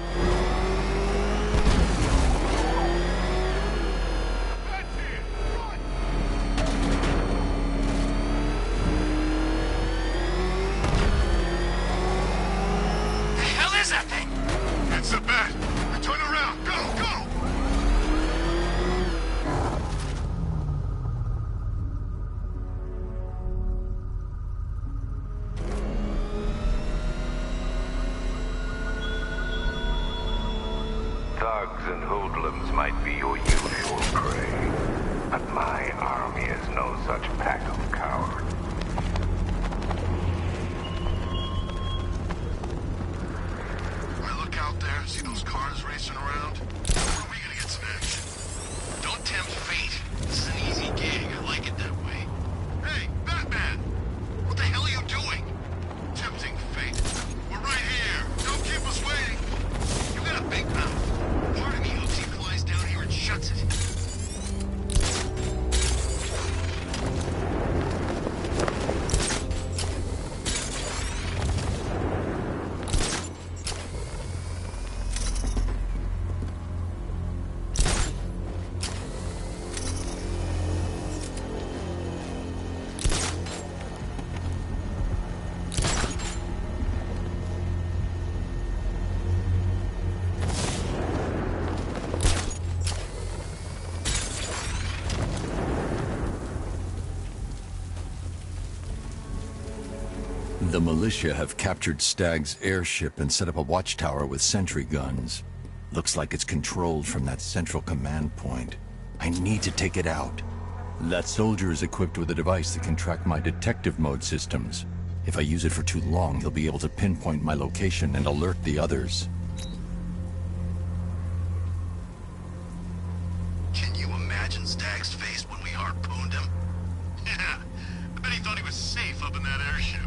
It's a bat! Turn around! Go! Go! Thugs and hoodlums might be your usual prey, but my army is no such pack of cowards. Out there, see those cars racing around? Where are we gonna get some action? Don't tempt fate. This is an easy gig. I like it that way. Hey, Batman! What the hell are you doing? Tempting fate. We're right here. Don't keep us waiting. You got a big mouth. Part of me hopes he flies down here and shuts it. The militia have captured Stag's airship and set up a watchtower with sentry guns. Looks like it's controlled from that central command point. I need to take it out. That soldier is equipped with a device that can track my detective mode systems. If I use it for too long, he'll be able to pinpoint my location and alert the others. Can you imagine Stag's face when we harpooned him? Yeah, I bet he thought he was safe up in that airship.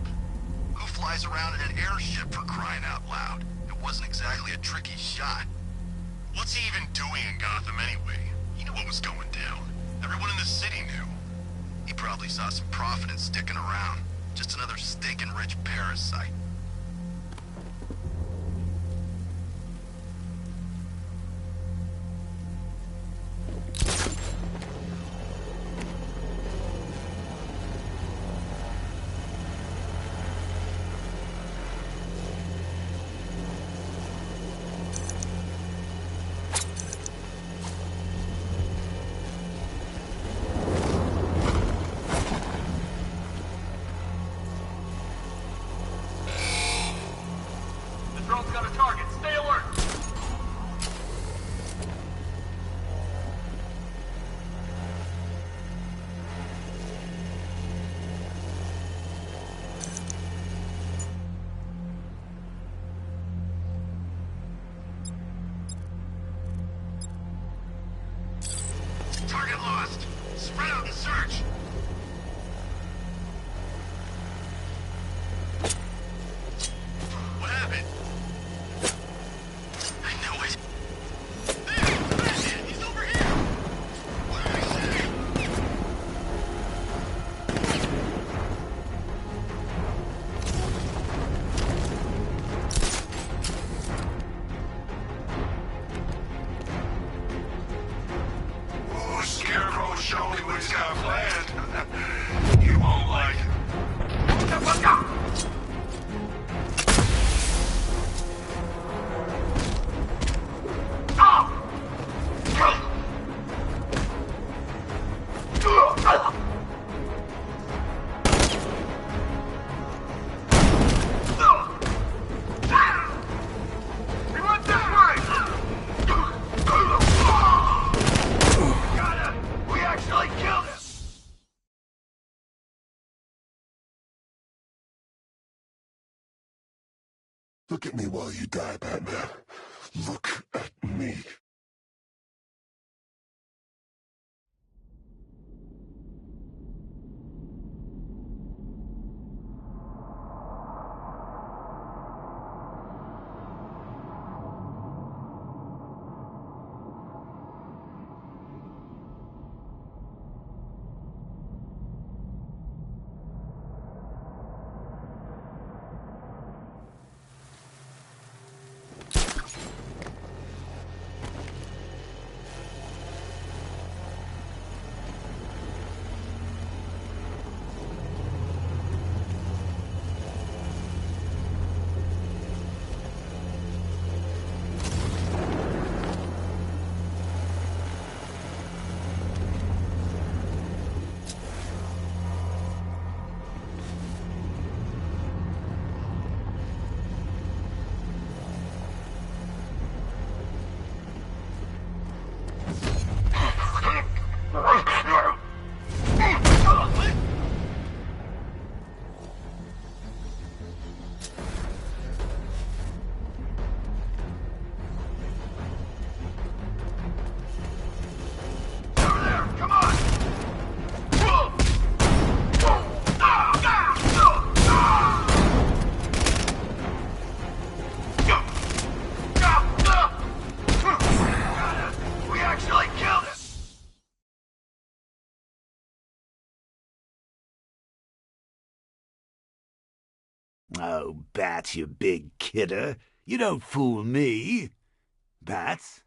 Who flies around in an airship, for crying out loud? It wasn't exactly a tricky shot. What's he even doing in Gotham anyway? He knew what was going down. Everyone in the city knew. He probably saw some profit in sticking around. Just another stinking rich parasite. Target lost. Spread out and search. What happened? I knew it. There! Batman! He's over here! What did I say? Oh, Scarecrow, show me what he's got planned. You won't like it. Look at me while you die, Batman. Look at me. Oh, Bats, you big kidder. You don't fool me. Bats?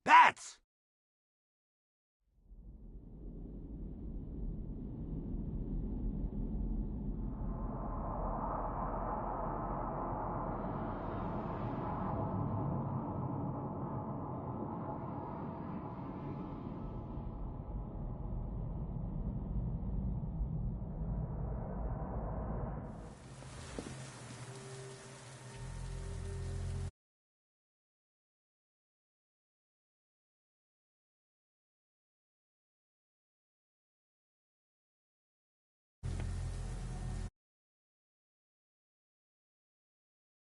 Bats!